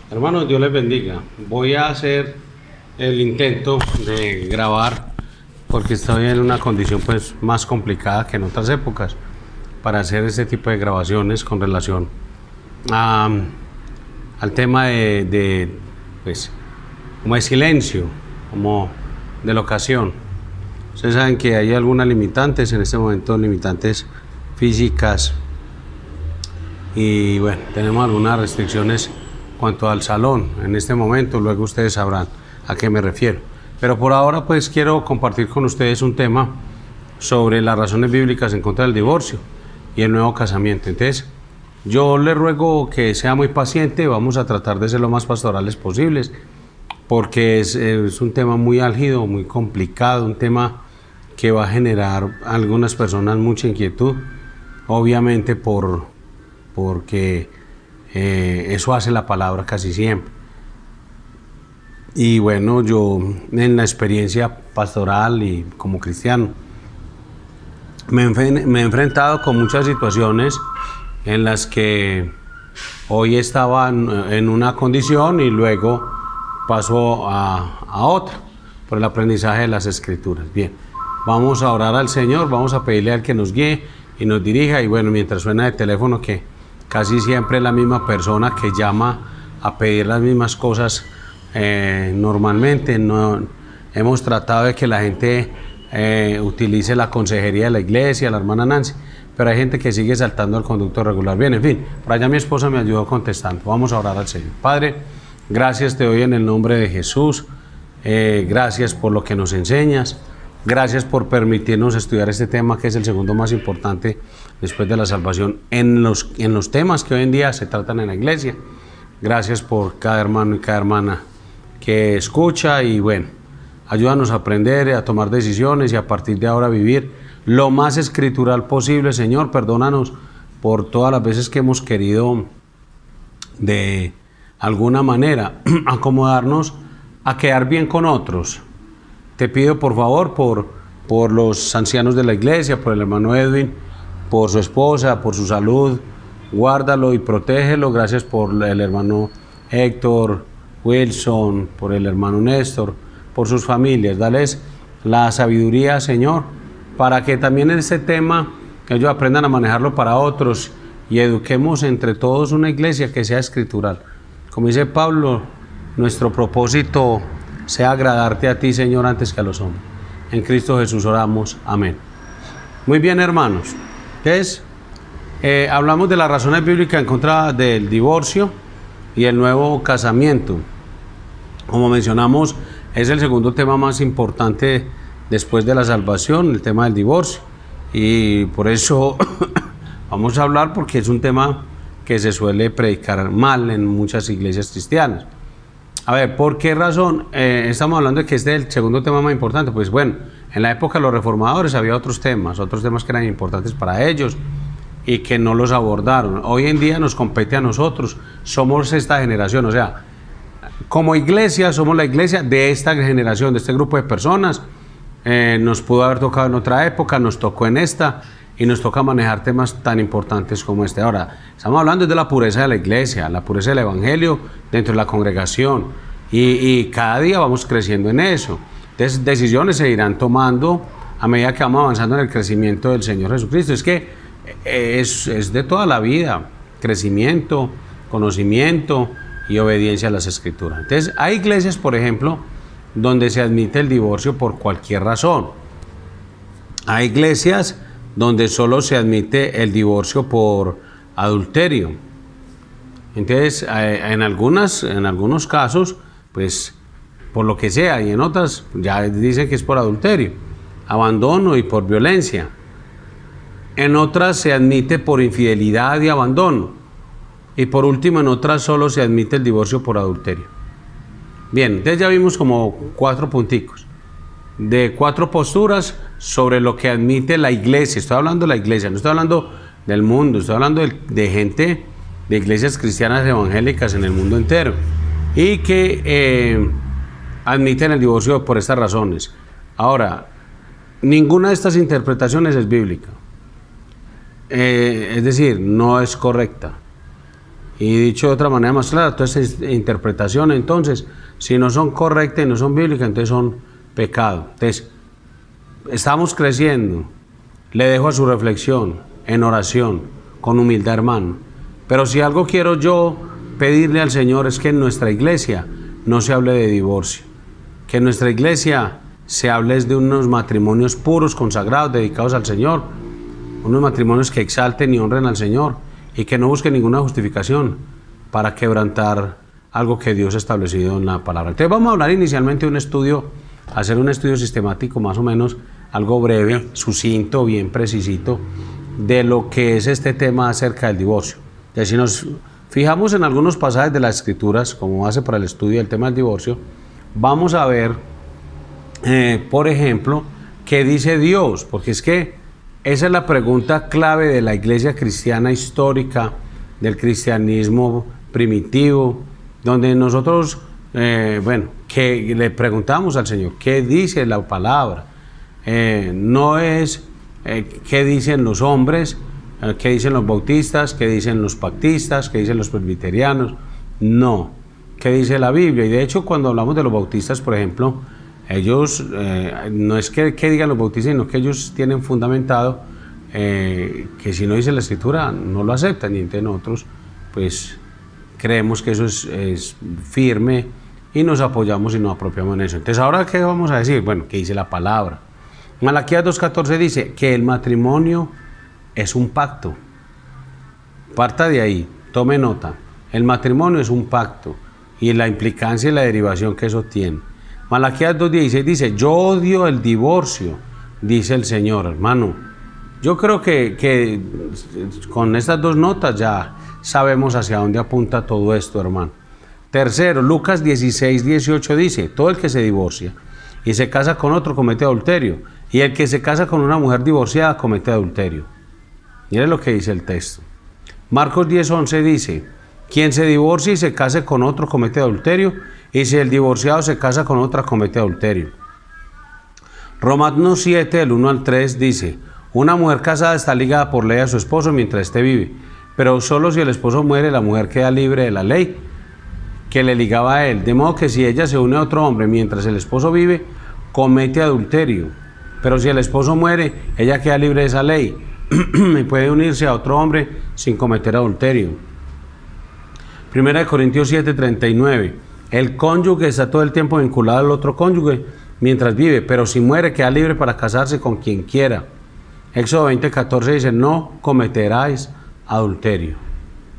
Hermanos, Dios les bendiga. Voy a hacer el intento de grabar porque estoy en una condición pues más complicada que en otras épocas para hacer este tipo de grabaciones con relación a, al tema pues como de silencio, como de locación. Ustedes saben que hay algunas limitantes en este momento, limitantes físicas, y bueno, tenemos algunas restricciones cuanto al salón en este momento. Luego ustedes sabrán a qué me refiero, pero por ahora pues quiero compartir con ustedes un tema sobre las razones bíblicas en contra del divorcio y el nuevo casamiento. Entonces yo le ruego que sea muy paciente. Vamos a tratar de ser lo más pastorales posibles porque es un tema muy álgido, muy complicado, un tema que va a generar a algunas personas mucha inquietud, obviamente porque eso hace la palabra casi siempre. Y bueno, yo en la experiencia pastoral y como cristiano me he enfrentado con muchas situaciones en las que hoy estaba en una condición y luego paso a otra por el aprendizaje de las Escrituras. Bien, vamos a orar al Señor, vamos a pedirle al que nos guíe y nos dirija. Y bueno, mientras suena el teléfono, que casi siempre es la misma persona que llama a pedir las mismas cosas, normalmente no hemos tratado de que la gente utilice la consejería de la iglesia, la hermana Nancy, pero hay gente que sigue saltando al conducto regular. Bien, en fin, por allá mi esposa me ayudó contestando. Vamos a orar al Señor. Padre, gracias te doy en el nombre de Jesús. Gracias por lo que nos enseñas. Gracias por permitirnos estudiar este tema, que es el segundo más importante después de la salvación en los temas que hoy en día se tratan en la iglesia. Gracias por cada hermano y cada hermana que escucha, y bueno, ayúdanos a aprender, a tomar decisiones y a partir de ahora vivir lo más escritural posible. Señor, perdónanos por todas las veces que hemos querido de alguna manera acomodarnos a quedar bien con otros. Te pido por favor por los ancianos de la iglesia, por el hermano Edwin, por su esposa, por su salud. Guárdalo y protégelo. Gracias por el hermano Héctor, Wilson, por el hermano Néstor, por sus familias. Dales la sabiduría, Señor, para que también en este tema ellos aprendan a manejarlo para otros y eduquemos entre todos una iglesia que sea escritural. Como dice Pablo, nuestro propósito sea agradarte a ti, Señor, antes que a los hombres. En Cristo Jesús oramos. Amén. Muy bien, hermanos. Entonces, hablamos de las razones bíblicas en contra del divorcio y el nuevo casamiento. Como mencionamos, es el segundo tema más importante después de la salvación, el tema del divorcio. Y por eso vamos a hablar, porque es un tema que se suele predicar mal en muchas iglesias cristianas. A ver, ¿por qué razón estamos hablando de que este es el segundo tema más importante? Pues bueno, en la época de los reformadores había otros temas que eran importantes para ellos y que no los abordaron. Hoy en día nos compete a nosotros, somos esta generación, o sea, como iglesia somos la iglesia de esta generación, de este grupo de personas. Nos pudo haber tocado en otra época, nos tocó en esta, y nos toca manejar temas tan importantes como este. Ahora, estamos hablando de la pureza de la iglesia, la pureza del evangelio dentro de la congregación, y cada día vamos creciendo en eso. Entonces, decisiones se irán tomando a medida que vamos avanzando en el crecimiento del Señor Jesucristo. Es que es de toda la vida, crecimiento, conocimiento y obediencia a las Escrituras. Entonces, hay iglesias, por ejemplo, donde se admite el divorcio por cualquier razón. Hay iglesias donde solo se admite el divorcio por adulterio. Entonces, en algunos casos, pues, por lo que sea, y en otras ya dicen que es por adulterio, abandono y por violencia. En otras se admite por infidelidad y abandono. Y por último, en otras solo se admite el divorcio por adulterio. Bien, entonces ya vimos como 4 punticos de 4 posturas sobre lo que admite la iglesia. Estoy hablando de la iglesia, no estoy hablando del mundo, estoy hablando de gente, de iglesias cristianas evangélicas en el mundo entero, y que admiten el divorcio por estas razones. Ahora, ninguna de estas interpretaciones es bíblica, es decir, no es correcta. Y dicho de otra manera más clara, toda esta interpretación, entonces, si no son correctas y no son bíblicas, entonces son pecado. Entonces, estamos creciendo. Le dejo a su reflexión, en oración, con humildad, hermano. Pero si algo quiero yo pedirle al Señor es que en nuestra iglesia no se hable de divorcio. Que en nuestra iglesia se hable de unos matrimonios puros, consagrados, dedicados al Señor. Unos matrimonios que exalten y honren al Señor y que no busquen ninguna justificación para quebrantar algo que Dios ha establecido en la palabra. Entonces vamos a hablar inicialmente de un estudio, hacer un estudio sistemático más o menos, algo breve, sucinto, bien precisito, de lo que es este tema acerca del divorcio. Entonces, si nos fijamos en algunos pasajes de las Escrituras, como base para el estudio del tema del divorcio, vamos a ver, por ejemplo, qué dice Dios, porque es que esa es la pregunta clave de la iglesia cristiana histórica, del cristianismo primitivo, donde nosotros, que le preguntamos al Señor, ¿qué dice la palabra? No es qué dicen los hombres, qué dicen los bautistas, qué dicen los pactistas, qué dicen los presbiterianos, no, qué dice la Biblia. Y de hecho, cuando hablamos de los bautistas, por ejemplo, ellos, no es que digan los bautistas, sino que ellos tienen fundamentado que si no dice la Escritura, no lo aceptan, y entre nosotros, pues, creemos que eso es firme y nos apoyamos y nos apropiamos en eso. Entonces, ¿ahora qué vamos a decir? Bueno, ¿qué dice la palabra? Malaquías 2:14 dice que el matrimonio es un pacto. Parta de ahí, tome nota. El matrimonio es un pacto y la implicancia y la derivación que eso tiene. Malaquías 2:16 dice, yo odio el divorcio, dice el Señor, hermano. Yo creo que con estas dos notas ya sabemos hacia dónde apunta todo esto, hermano. Tercero, Lucas 16:18 dice, todo el que se divorcia y se casa con otro comete adulterio, y el que se casa con una mujer divorciada comete adulterio. Mire lo que dice el texto. Marcos 10:11 dice, quien se divorcie y se case con otro comete adulterio, y si el divorciado se casa con otra comete adulterio. Romanos 7, del 1 al 3 dice, una mujer casada está ligada por ley a su esposo mientras éste vive, pero solo si el esposo muere, la mujer queda libre de la ley que le ligaba a él. De modo que si ella se une a otro hombre mientras el esposo vive, comete adulterio. Pero si el esposo muere, ella queda libre de esa ley y puede unirse a otro hombre sin cometer adulterio. 1 Corintios 7:39. El cónyuge está todo el tiempo vinculado al otro cónyuge mientras vive, pero si muere, queda libre para casarse con quien quiera. Éxodo 20:14 dice, no cometerás adulterio.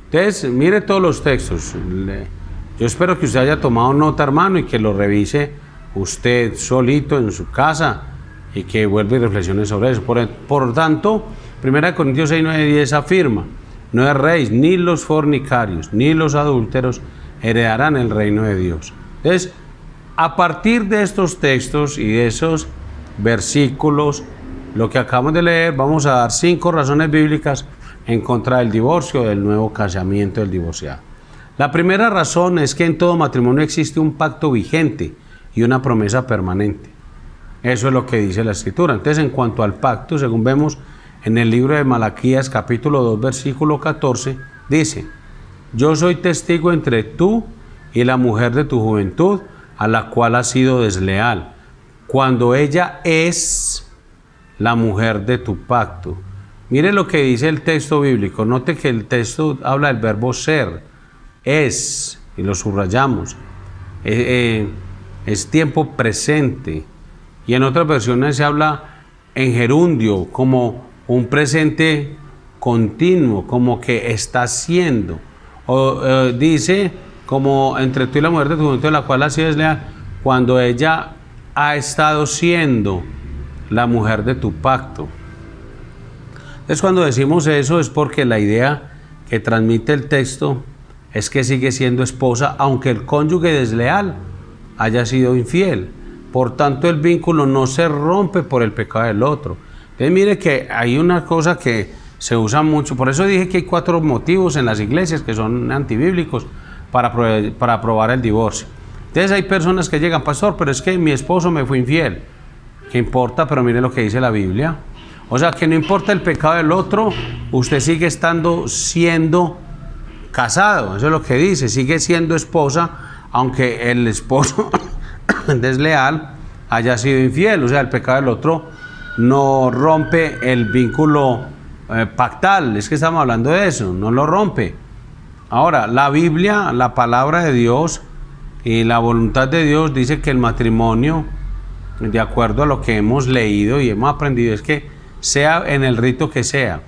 Entonces, mire todos los textos. Yo espero que usted haya tomado nota, hermano, y que lo revise usted solito en su casa y que vuelva y reflexione sobre eso. Por tanto, 1 Corintios 6, 9 y 10 afirma, no erréis, ni los fornicarios, ni los adúlteros heredarán el reino de Dios. Entonces, a partir de estos textos y de esos versículos, lo que acabamos de leer, vamos a dar 5 razones bíblicas en contra del divorcio, del nuevo casamiento del divorciado. La primera razón es que en todo matrimonio existe un pacto vigente y una promesa permanente. Eso es lo que dice la Escritura. Entonces, en cuanto al pacto, según vemos en el libro de Malaquías, capítulo 2, versículo 14, dice, yo soy testigo entre tú y la mujer de tu juventud, a la cual has sido desleal, cuando ella es la mujer de tu pacto. Mire lo que dice el texto bíblico. Note que el texto habla del verbo ser, es, y lo subrayamos. Es tiempo presente. Y en otras versiones se habla en gerundio, como un presente continuo, como que está siendo. O dice, como entre tú y la mujer de tu juventud, la cual has sido desleal, cuando ella ha estado siendo la mujer de tu pacto. Entonces, cuando decimos eso es porque la idea que transmite el texto es que sigue siendo esposa, aunque el cónyuge desleal haya sido infiel. Por tanto, el vínculo no se rompe por el pecado del otro. Entonces, mire que hay una cosa que se usa mucho. Por eso dije que hay 4 motivos en las iglesias que son antibíblicos para aprobar el divorcio. Entonces, hay personas que llegan, pastor, pero es que mi esposo me fue infiel. ¿Qué importa? Pero mire lo que dice la Biblia. O sea, que no importa el pecado del otro, usted sigue siendo casado, eso es lo que dice, sigue siendo esposa, aunque el esposo desleal haya sido infiel, o sea, el pecado del otro no rompe el vínculo pactal, es que estamos hablando de eso, no lo rompe. Ahora, la Biblia, la palabra de Dios y la voluntad de Dios dice que el matrimonio, de acuerdo a lo que hemos leído y hemos aprendido, es que sea en el rito que sea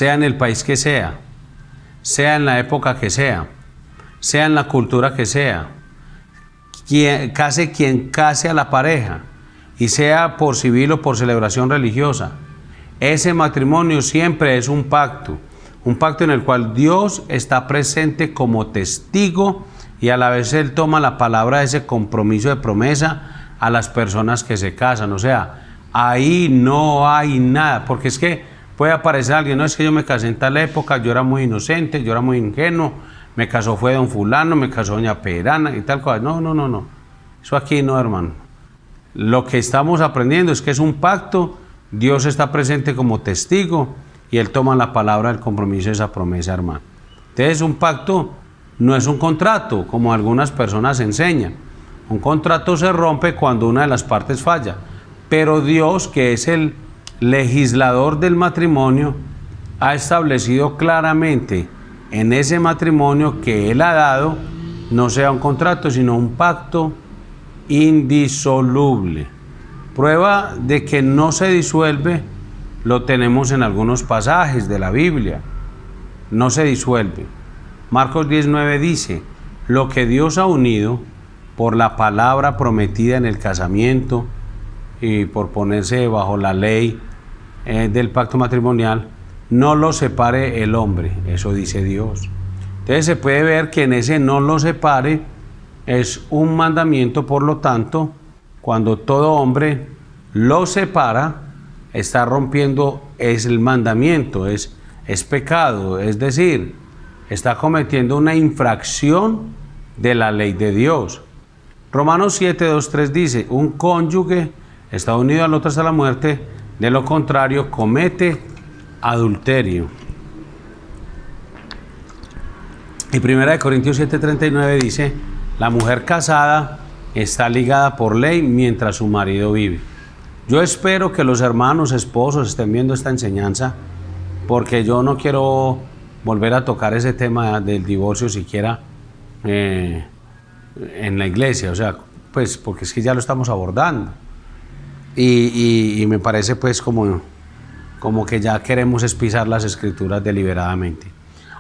en el país que sea en la época que sea en la cultura que sea, quien case a la pareja, y sea por civil o por celebración religiosa, ese matrimonio siempre es un pacto en el cual Dios está presente como testigo y a la vez Él toma la palabra de ese compromiso de promesa a las personas que se casan. O sea, ahí no hay nada, porque es que puede aparecer alguien, no, es que yo me casé en tal época, yo era muy inocente, yo era muy ingenuo, me casó fue don fulano, me casó doña Perana y tal cosa. No. Eso aquí no, hermano. Lo que estamos aprendiendo es que es un pacto, Dios está presente como testigo y Él toma la palabra del compromiso de esa promesa, hermano. Entonces, un pacto no es un contrato, como algunas personas enseñan. Un contrato se rompe cuando una de las partes falla, pero Dios, que es el legislador del matrimonio, ha establecido claramente en ese matrimonio que Él ha dado, no sea un contrato, sino un pacto indisoluble. Prueba de que no se disuelve lo tenemos en algunos pasajes de la Biblia. No se disuelve. Marcos 19 dice, lo que Dios ha unido por la palabra prometida en el casamiento y por ponerse bajo la ley del pacto matrimonial, no lo separe el hombre, eso dice Dios. Entonces se puede ver que en ese no lo separe es un mandamiento, por lo tanto, cuando todo hombre lo separa, está rompiendo, es el mandamiento, es pecado, es decir, está cometiendo una infracción de la ley de Dios. Romanos 7, 2, 3 dice, un cónyuge está unido al otro hasta la muerte, de lo contrario comete adulterio. Y 1 Corintios 7:39 dice, la mujer casada está ligada por ley mientras su marido vive. Yo espero que los hermanos, esposos estén viendo esta enseñanza, porque yo no quiero volver a tocar ese tema del divorcio siquiera en la iglesia, o sea, pues porque es que ya lo estamos abordando. Y me parece pues como que ya queremos espisar las escrituras deliberadamente.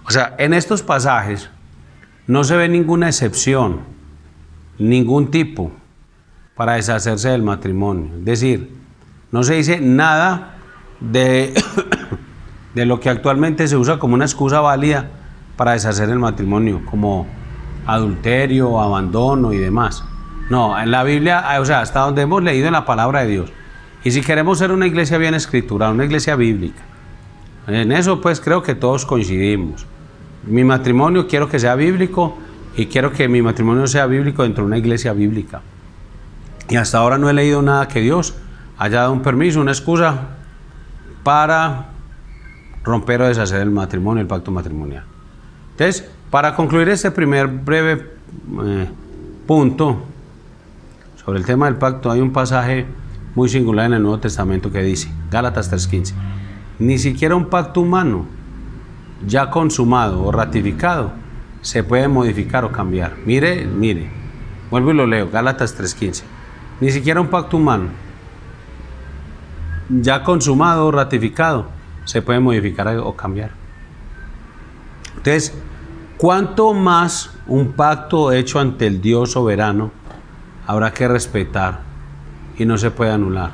O sea, en estos pasajes no se ve ninguna excepción, ningún tipo para deshacerse del matrimonio. Es decir, no se dice nada de lo que actualmente se usa como una excusa válida para deshacer el matrimonio, como adulterio, abandono y demás. No, en la Biblia, o sea, hasta donde hemos leído en la palabra de Dios. Y si queremos ser una iglesia bien escriturada, una iglesia bíblica, en eso pues creo que todos coincidimos. Mi matrimonio quiero que sea bíblico y quiero que mi matrimonio sea bíblico dentro de una iglesia bíblica. Y hasta ahora no he leído nada que Dios haya dado un permiso, una excusa para romper o deshacer el matrimonio, el pacto matrimonial. Entonces, para concluir este primer breve punto sobre el tema del pacto, hay un pasaje muy singular en el Nuevo Testamento que dice, Gálatas 3:15, ni siquiera un pacto humano ya consumado o ratificado se puede modificar o cambiar. Mire, vuelvo y lo leo, Gálatas 3:15, ni siquiera un pacto humano ya consumado o ratificado se puede modificar o cambiar. Entonces, ¿cuánto más un pacto hecho ante el Dios soberano habrá que respetar y no se puede anular?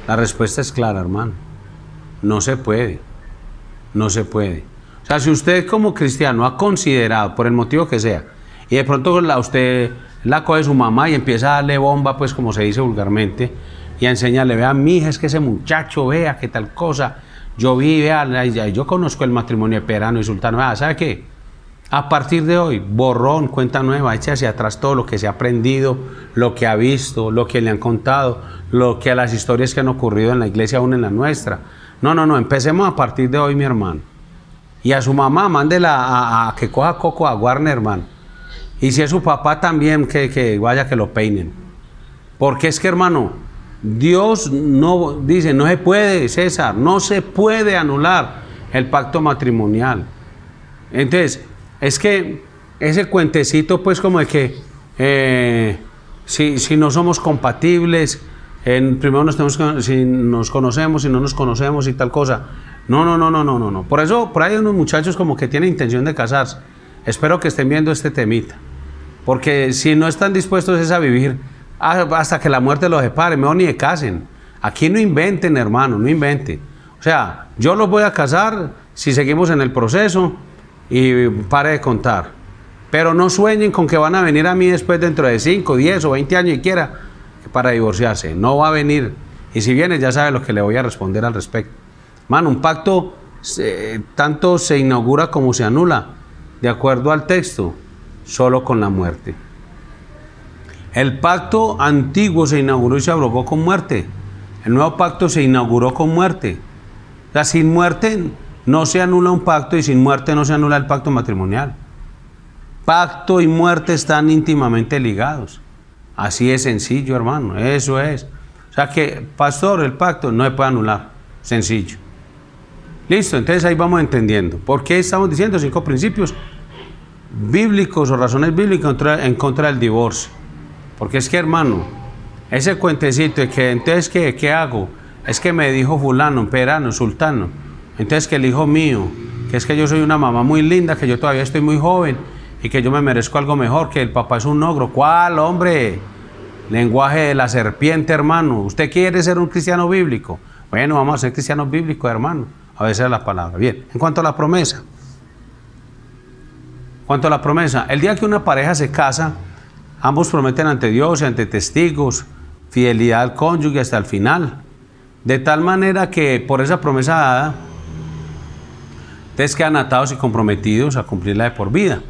La respuesta es clara, hermano. No se puede. No se puede. O sea, si usted como cristiano ha considerado, por el motivo que sea, y de pronto usted la coge su mamá y empieza a darle bomba, pues como se dice vulgarmente, y a enseñarle, vea, mija, es que ese muchacho, vea, qué tal cosa, yo vi, vea, yo conozco el matrimonio de Perano y Sultano, vea, ¿sabe qué? A partir de hoy, borrón, cuenta nueva, eche hacia atrás todo lo que se ha aprendido, lo que ha visto, lo que le han contado, las historias que han ocurrido en la iglesia, aún en la nuestra. No, empecemos a partir de hoy, mi hermano. Y a su mamá, mándela a que coja coco a Warner, hermano. Y si es su papá también, que vaya que lo peinen. Porque es que, hermano, Dios no dice, no se puede, César, no se puede anular el pacto matrimonial. Entonces, es que ese cuentecito, pues, como de que si no somos compatibles, primero si nos conocemos, si no nos conocemos y tal cosa. No. Por eso, por ahí hay unos muchachos como que tienen intención de casarse. Espero que estén viendo este temita. Porque si no están dispuestos es a vivir hasta que la muerte los separe, mejor ni se casen. Aquí no inventen, hermano, no inventen. O sea, yo los voy a casar si seguimos en el proceso y pare de contar. Pero no sueñen con que van a venir a mí después dentro de 5, 10 o 20 años y quiera para divorciarse. No va a venir. Y si viene ya sabe lo que le voy a responder al respecto. Mano, un pacto tanto se inaugura como se anula, de acuerdo al texto, solo con la muerte. El pacto antiguo se inauguró y se abrogó con muerte. El nuevo pacto se inauguró con muerte. O sea, sin muerte no se anula un pacto y sin muerte no se anula el pacto matrimonial. Pacto y muerte están íntimamente ligados. Así es sencillo, hermano, eso es. O sea que, pastor, el pacto no se puede anular, sencillo. Listo, entonces ahí vamos entendiendo. ¿Por qué estamos diciendo 5 principios bíblicos o razones bíblicas en contra del divorcio? Porque es que, hermano, ese cuentecito de que entonces ¿qué hago? Es que me dijo fulano, perano, sultano, entonces que el hijo mío, que es que yo soy una mamá muy linda, que yo todavía estoy muy joven y que yo me merezco algo mejor, que el papá es un ogro. ¿Cuál, hombre? Lenguaje de la serpiente, hermano. ¿Usted quiere ser un cristiano bíblico? Bueno, vamos a ser cristianos bíblicos, hermano. A veces es la palabra. Bien, en cuanto a la promesa. El día que una pareja se casa, ambos prometen ante Dios y ante testigos fidelidad al cónyuge hasta el final. De tal manera que por esa promesa dada, ustedes quedan atados y comprometidos a cumplirla de por vida.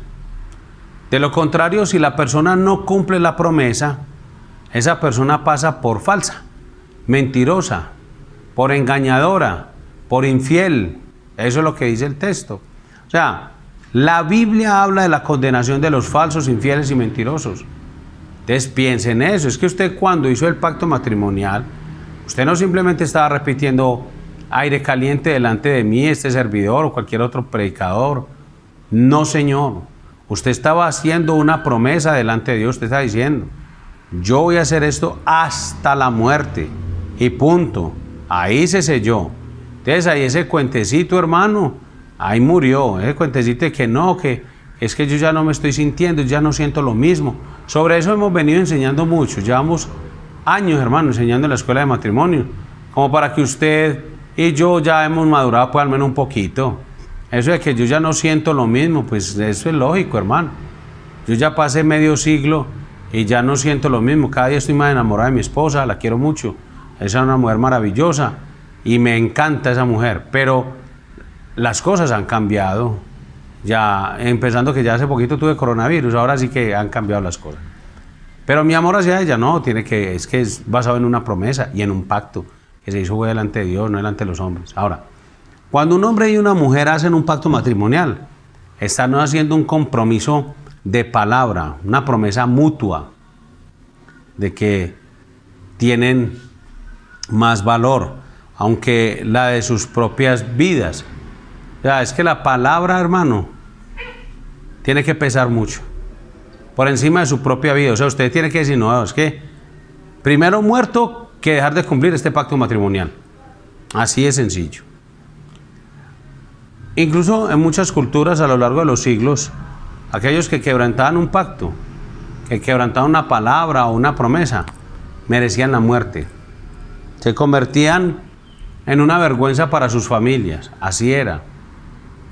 De lo contrario, si la persona no cumple la promesa, esa persona pasa por falsa, mentirosa, por engañadora, por infiel. Eso es lo que dice el texto. O sea, la Biblia habla de la condenación de los falsos, infieles y mentirosos. Entonces piensen en eso. Es que usted cuando hizo el pacto matrimonial, usted no simplemente estaba repitiendo aire caliente delante de mí, este servidor o cualquier otro predicador. No, señor. Usted estaba haciendo una promesa delante de Dios. Usted está diciendo, yo voy a hacer esto hasta la muerte. Y punto. Ahí se selló. Entonces ahí ese cuentecito, hermano, ahí murió. Ese cuentecito de que no, que es que yo ya no me estoy sintiendo, ya no siento lo mismo. Sobre eso hemos venido enseñando mucho. Llevamos años, hermano, enseñando en la escuela de matrimonio. Como para que usted y yo ya hemos madurado pues al menos un poquito. Eso de que yo ya no siento lo mismo, pues eso es lógico, hermano. Yo ya pasé medio siglo y ya no siento lo mismo. Cada día estoy más enamorado de mi esposa, la quiero mucho. Esa es una mujer maravillosa y me encanta esa mujer. Pero las cosas han cambiado. Ya, empezando que ya hace poquito tuve coronavirus, ahora sí que han cambiado las cosas. Pero mi amor hacia ella no, es que es basado en una promesa y en un pacto que se hizo delante de Dios, no delante de los hombres. Ahora, cuando un hombre y una mujer hacen un pacto matrimonial, están haciendo un compromiso de palabra, una promesa mutua de que tienen más valor, aunque la de sus propias vidas. O sea, es que la palabra, hermano, tiene que pesar mucho, por encima de su propia vida. O sea, usted tiene que decir, no, es que primero muerto que dejar de cumplir este pacto matrimonial. Así de sencillo. Incluso en muchas culturas a lo largo de los siglos, aquellos que quebrantaban un pacto, que quebrantaban una palabra o una promesa, merecían la muerte. Se convertían en una vergüenza para sus familias. Así era.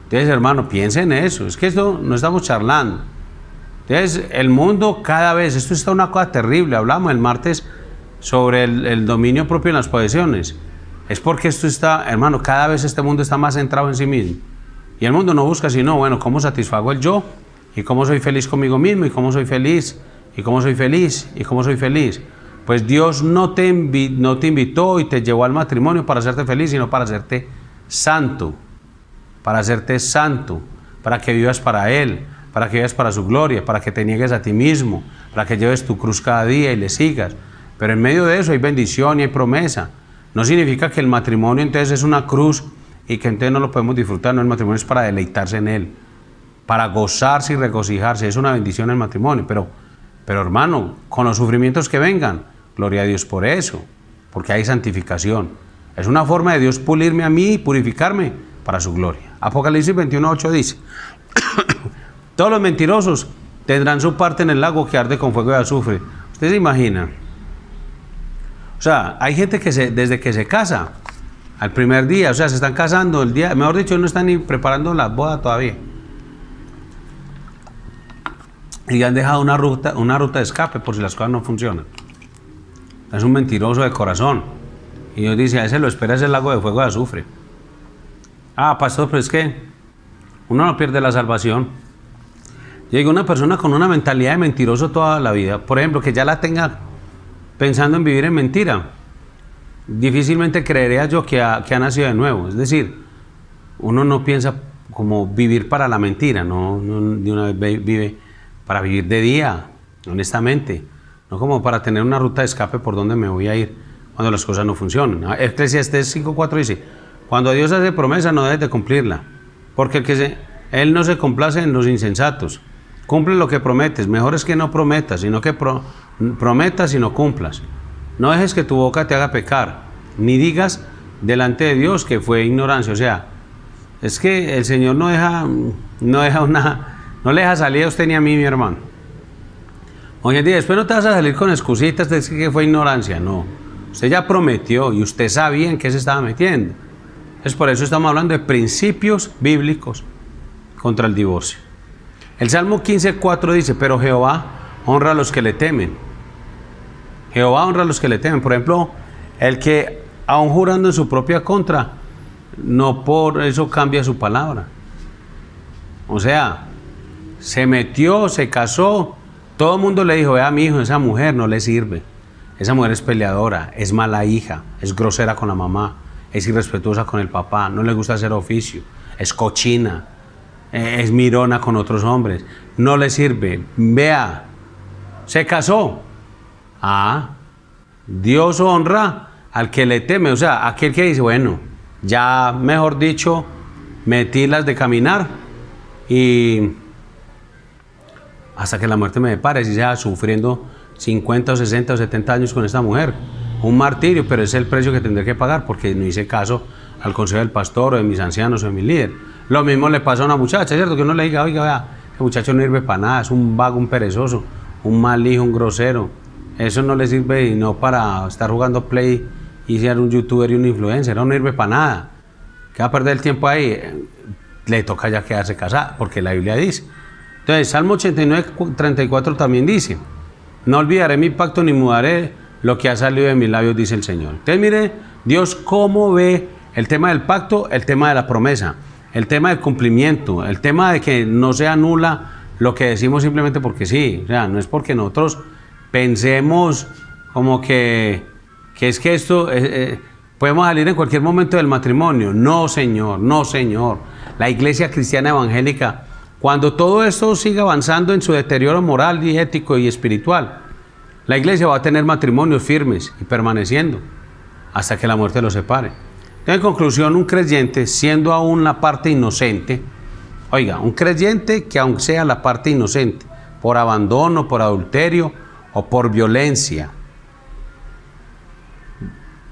Entonces, hermano, piensen en eso. Es que esto no estamos charlando. Entonces, el mundo cada vez, esto está una cosa terrible. Hablamos el martes sobre el dominio propio en las posesiones. Es porque esto está, hermano, cada vez este mundo está más centrado en sí mismo. Y el mundo no busca sino, bueno, cómo satisfago el yo, y cómo soy feliz conmigo mismo, y cómo soy feliz, y cómo soy feliz, y cómo soy feliz. Pues Dios no te invitó y te llevó al matrimonio para hacerte feliz, sino para hacerte santo, para hacerte santo, para que vivas para Él, para que vivas para su gloria, para que te niegues a ti mismo, para que lleves tu cruz cada día y le sigas. Pero en medio de eso hay bendición y hay promesa. No significa que el matrimonio entonces es una cruz y que entonces no lo podemos disfrutar. No, el matrimonio es para deleitarse en Él, para gozarse y regocijarse. Es una bendición el matrimonio, pero hermano, con los sufrimientos que vengan, gloria a Dios por eso, porque hay santificación. Es una forma de Dios pulirme a mí y purificarme para su gloria. Apocalipsis 21:8 dice, todos los mentirosos tendrán su parte en el lago que arde con fuego y azufre. ¿Ustedes se imaginan? O sea, hay gente que desde que se casa, al primer día, o sea, se están casando el día, mejor dicho, no están ni preparando la boda todavía. Y han dejado una ruta de escape por si las cosas no funcionan. Es un mentiroso de corazón. Y Dios dice, a ese lo espera ese lago de fuego de azufre. Ah, pastor, pero es que uno no pierde la salvación. Llega una persona con una mentalidad de mentiroso toda la vida, por ejemplo, que ya la tenga pensando en vivir en mentira, difícilmente creería yo que ha nacido de nuevo. Es decir, uno no piensa como vivir para la mentira, no de una vez vive para vivir de día, honestamente, no como para tener una ruta de escape por donde me voy a ir cuando las cosas no funcionan. Eclesiastés 5:4 dice, cuando Dios hace promesa no debes de cumplirla, porque Él no se complace en los insensatos. Cumple lo que prometes. Mejor es que no prometas, sino que prometas y no cumplas. No dejes que tu boca te haga pecar, ni digas delante de Dios que fue ignorancia. O sea, es que el Señor no le deja salir a usted ni a mí, mi hermano. Oye, después no te vas a salir con excusitas de que fue ignorancia. No, usted ya prometió y usted sabía en qué se estaba metiendo. Es por eso estamos hablando de principios bíblicos contra el divorcio. El Salmo 15:4 dice, pero Jehová honra a los que le temen. Jehová honra a los que le temen. Por ejemplo, el que aún jurando en su propia contra, no por eso cambia su palabra. O sea, se metió, se casó, todo el mundo le dijo, vea mi hijo, esa mujer no le sirve. Esa mujer es peleadora, es mala hija, es grosera con la mamá, es irrespetuosa con el papá, no le gusta hacer oficio, es cochina. Es mirona con otros hombres, no le sirve. Vea, se casó. Ah, Dios honra al que le teme, o sea, aquel que dice, bueno, ya mejor dicho, metí las de caminar y hasta que la muerte me depare, si sea sufriendo 50 o 60 o 70 años con esta mujer, un martirio, pero es el precio que tendré que pagar porque no hice caso al consejo del pastor o de mis ancianos o de mi líder. Lo mismo le pasa a una muchacha, ¿cierto? Que uno le diga, oiga, vea, ese muchacho no sirve para nada, es un vago, un perezoso, un mal hijo, un grosero. Eso no le sirve y no para estar jugando play y ser un youtuber y un influencer, no sirve para nada. ¿Qué va a perder el tiempo ahí? Le toca ya quedarse casada, porque la Biblia dice. Entonces, Salmo 89:34 también dice, no olvidaré mi pacto ni mudaré lo que ha salido de mis labios, dice el Señor. Entonces, mire, Dios cómo ve el tema del pacto, el tema de la promesa, el tema del cumplimiento, el tema de que no se anula lo que decimos simplemente porque sí. O sea, no es porque nosotros pensemos como que es que esto podemos salir en cualquier momento del matrimonio. No, señor, no, señor. La iglesia cristiana evangélica, cuando todo esto siga avanzando en su deterioro moral y ético y espiritual, la iglesia va a tener matrimonios firmes y permaneciendo hasta que la muerte los separe. En conclusión, un creyente, siendo aún la parte inocente, oiga, un creyente que aunque sea la parte inocente, por abandono, por adulterio o por violencia,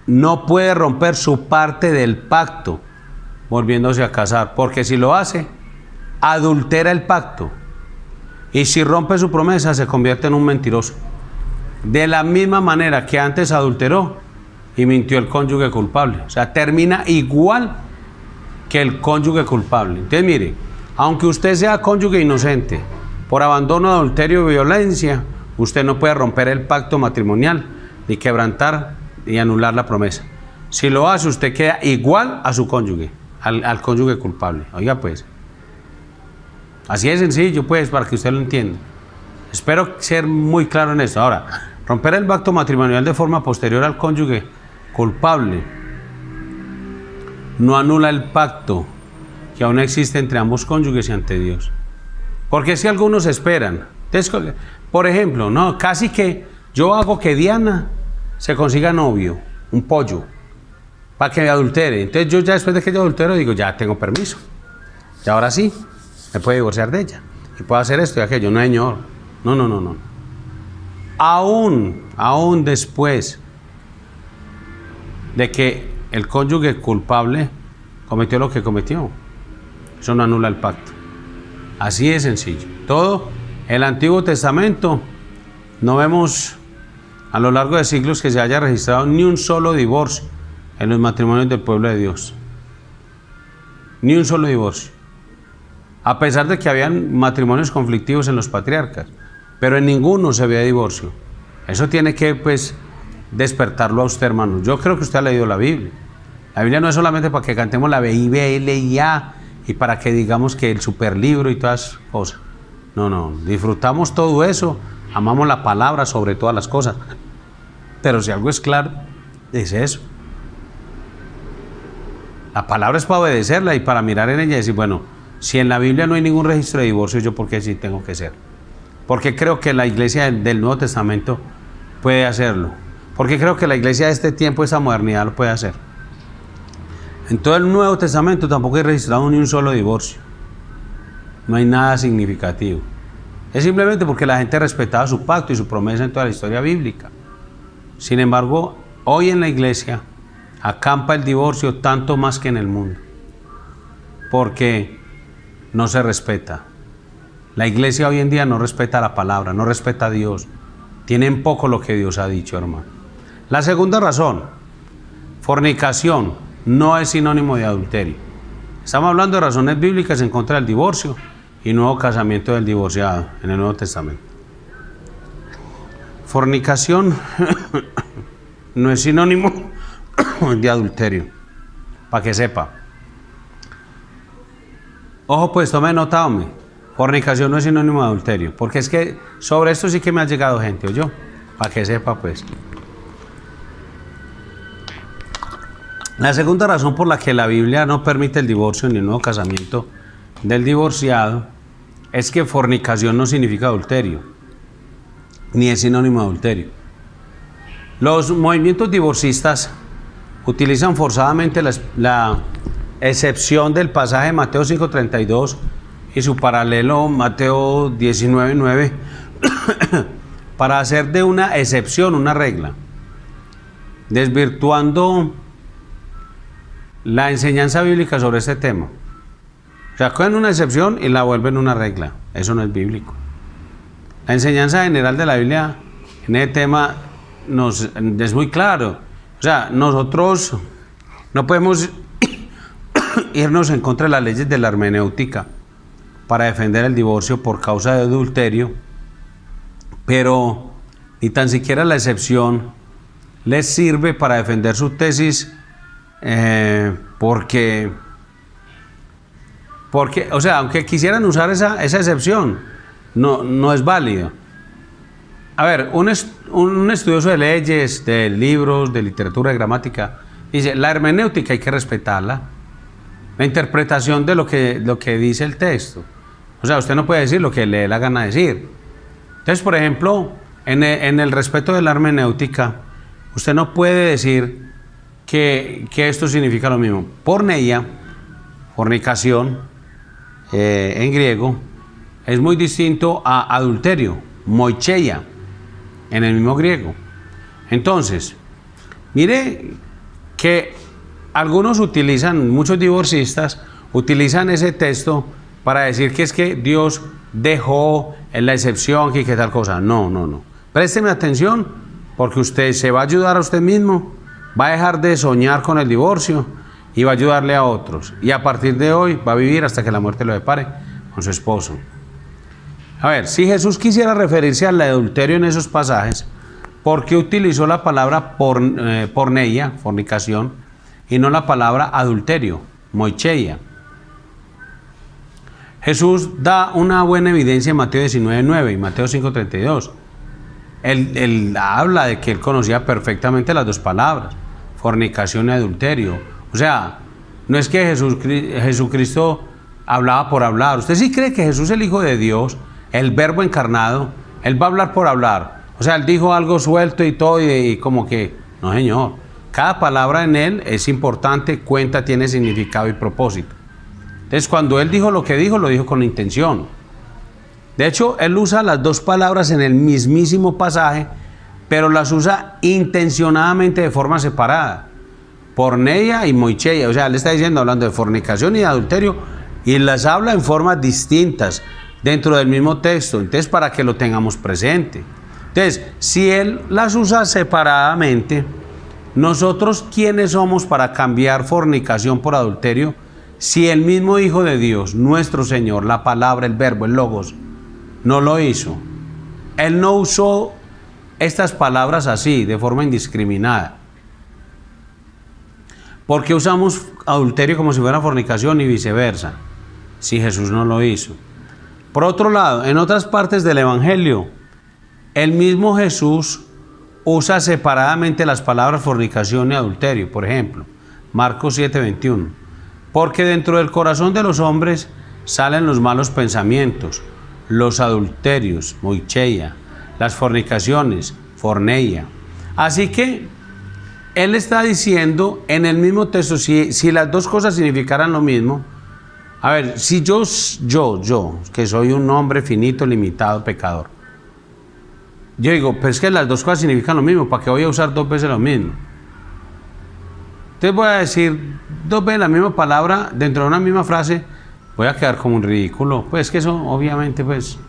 no puede romper su parte del pacto volviéndose a casar, porque si lo hace, adultera el pacto, y si rompe su promesa, se convierte en un mentiroso. De la misma manera que antes adulteró y mintió el cónyuge culpable. O sea, termina igual que el cónyuge culpable. Entonces, mire, aunque usted sea cónyuge inocente, por abandono, adulterio y violencia, usted no puede romper el pacto matrimonial, ni quebrantar, ni anular la promesa. Si lo hace, usted queda igual a su cónyuge, al cónyuge culpable. Oiga, pues, así de sencillo, pues, para que usted lo entienda. Espero ser muy claro en esto. Ahora, romper el pacto matrimonial de forma posterior al cónyuge culpable no anula el pacto, que aún existe entre ambos cónyuges y ante Dios. Porque si algunos esperan, entonces, por ejemplo, no, casi que yo hago que Diana se consiga novio, un pollo, para que me adultere. Entonces yo ya después de que yo adultero digo, ya tengo permiso. Y ahora sí, me puedo divorciar de ella. Y puedo hacer esto y aquello. No, señor. No. Aún después de que el cónyuge culpable cometió lo que cometió, eso no anula el pacto. Así de sencillo. Todo el Antiguo Testamento, no vemos a lo largo de siglos que se haya registrado ni un solo divorcio en los matrimonios del pueblo de Dios. Ni un solo divorcio. A pesar de que habían matrimonios conflictivos en los patriarcas, pero en ninguno se veía divorcio. Eso tiene que, pues, despertarlo a usted, hermano. Yo creo que usted ha leído la Biblia. La Biblia no es solamente para que cantemos la B-I-B-L-I-A y para que digamos que el superlibro y todas esas cosas. No, disfrutamos todo eso, amamos la palabra sobre todas las cosas. Pero si algo es claro, es eso. La palabra es para obedecerla y para mirar en ella y decir, bueno, si en la Biblia no hay ningún registro de divorcio, ¿yo por qué sí tengo que ser? Porque creo que la iglesia del Nuevo Testamento puede hacerlo. Porque creo que la iglesia de este tiempo, esa modernidad, lo puede hacer. En todo el Nuevo Testamento tampoco hay registrado ni un solo divorcio. No hay nada significativo. Es simplemente porque la gente respetaba su pacto y su promesa en toda la historia bíblica. Sin embargo, hoy en la iglesia acampa el divorcio tanto más que en el mundo. Porque no se respeta. La iglesia hoy en día no respeta la palabra, no respeta a Dios. Tienen poco lo que Dios ha dicho, hermano. La segunda razón, fornicación no es sinónimo de adulterio. Estamos hablando de razones bíblicas en contra del divorcio y nuevo casamiento del divorciado en el Nuevo Testamento. Fornicación no es sinónimo de adulterio, para que sepa. Ojo pues, tome nota, hombre. Fornicación no es sinónimo de adulterio, porque es que sobre esto sí que me ha llegado gente, ¿oyó? Para que sepa pues. La segunda razón por la que la Biblia no permite el divorcio ni el nuevo casamiento del divorciado es que fornicación no significa adulterio, ni es sinónimo de adulterio. Los movimientos divorcistas utilizan forzadamente la excepción del pasaje de Mateo 5:32 y su paralelo Mateo 19:9 para hacer de una excepción una regla, desvirtuando la enseñanza bíblica sobre este tema. O sea, cogen una excepción y la vuelven una regla. Eso no es bíblico. La enseñanza general de la Biblia en este tema es muy claro. O sea, nosotros no podemos irnos en contra de las leyes de la hermenéutica para defender el divorcio por causa de adulterio, pero ni tan siquiera la excepción les sirve para defender su tesis. Porque, o sea, aunque quisieran usar esa excepción, no es válido. A ver, un estudioso de leyes, de libros, de literatura, de gramática, dice, la hermenéutica hay que respetarla, la interpretación de lo que dice el texto. O sea, usted no puede decir lo que le dé la gana decir. Entonces, por ejemplo, en el respeto de la hermenéutica, usted no puede decir que esto significa lo mismo. Porneia, fornicación, en griego, es muy distinto a adulterio, moicheia, en el mismo griego. Entonces, mire que muchos divorcistas utilizan ese texto para decir que es que Dios dejó en la excepción y que tal cosa. No. Présteme atención, porque usted se va a ayudar a usted mismo, va a dejar de soñar con el divorcio y va a ayudarle a otros. Y a partir de hoy va a vivir hasta que la muerte lo separe con su esposo. A ver, si Jesús quisiera referirse al adulterio en esos pasajes, ¿por qué utilizó la palabra porneia, fornicación, y no la palabra adulterio, moicheia? Jesús da una buena evidencia en Mateo 19:9 y Mateo 5:32. Él habla de que él conocía perfectamente las dos palabras, fornicación y adulterio. O sea, No es que Jesucristo hablaba por hablar. ¿Usted sí cree que Jesús, el Hijo de Dios, el Verbo encarnado, Él va a hablar por hablar? O sea, Él dijo algo suelto y todo y como que... No, Señor. Cada palabra en Él es importante, cuenta, tiene significado y propósito. Entonces, cuando Él dijo lo que dijo, lo dijo con intención. De hecho, Él usa las dos palabras en el mismísimo pasaje, pero las usa intencionadamente de forma separada. Porneia y moicheia. O sea, Él está diciendo, hablando de fornicación y de adulterio, y las habla en formas distintas dentro del mismo texto. Entonces, para que lo tengamos presente. Entonces, si Él las usa separadamente, nosotros, ¿quiénes somos para cambiar fornicación por adulterio? Si el mismo Hijo de Dios, nuestro Señor, la palabra, el verbo, el logos, no lo hizo. Él no usó estas palabras así, de forma indiscriminada. ¿Por qué usamos adulterio como si fuera fornicación y viceversa? Si Jesús no lo hizo. Por otro lado, en otras partes del Evangelio, el mismo Jesús usa separadamente las palabras fornicación y adulterio. Por ejemplo, Marcos 7:21. Porque dentro del corazón de los hombres salen los malos pensamientos, los adulterios, moicheia, las fornicaciones, forneia. Así que Él está diciendo en el mismo texto, si las dos cosas significaran lo mismo, a ver, si yo, que soy un hombre finito, limitado, pecador, yo digo, pero es que las dos cosas significan lo mismo, ¿para qué voy a usar dos veces lo mismo? Entonces voy a decir dos veces la misma palabra dentro de una misma frase, voy a quedar como un ridículo. Pues que eso obviamente, pues,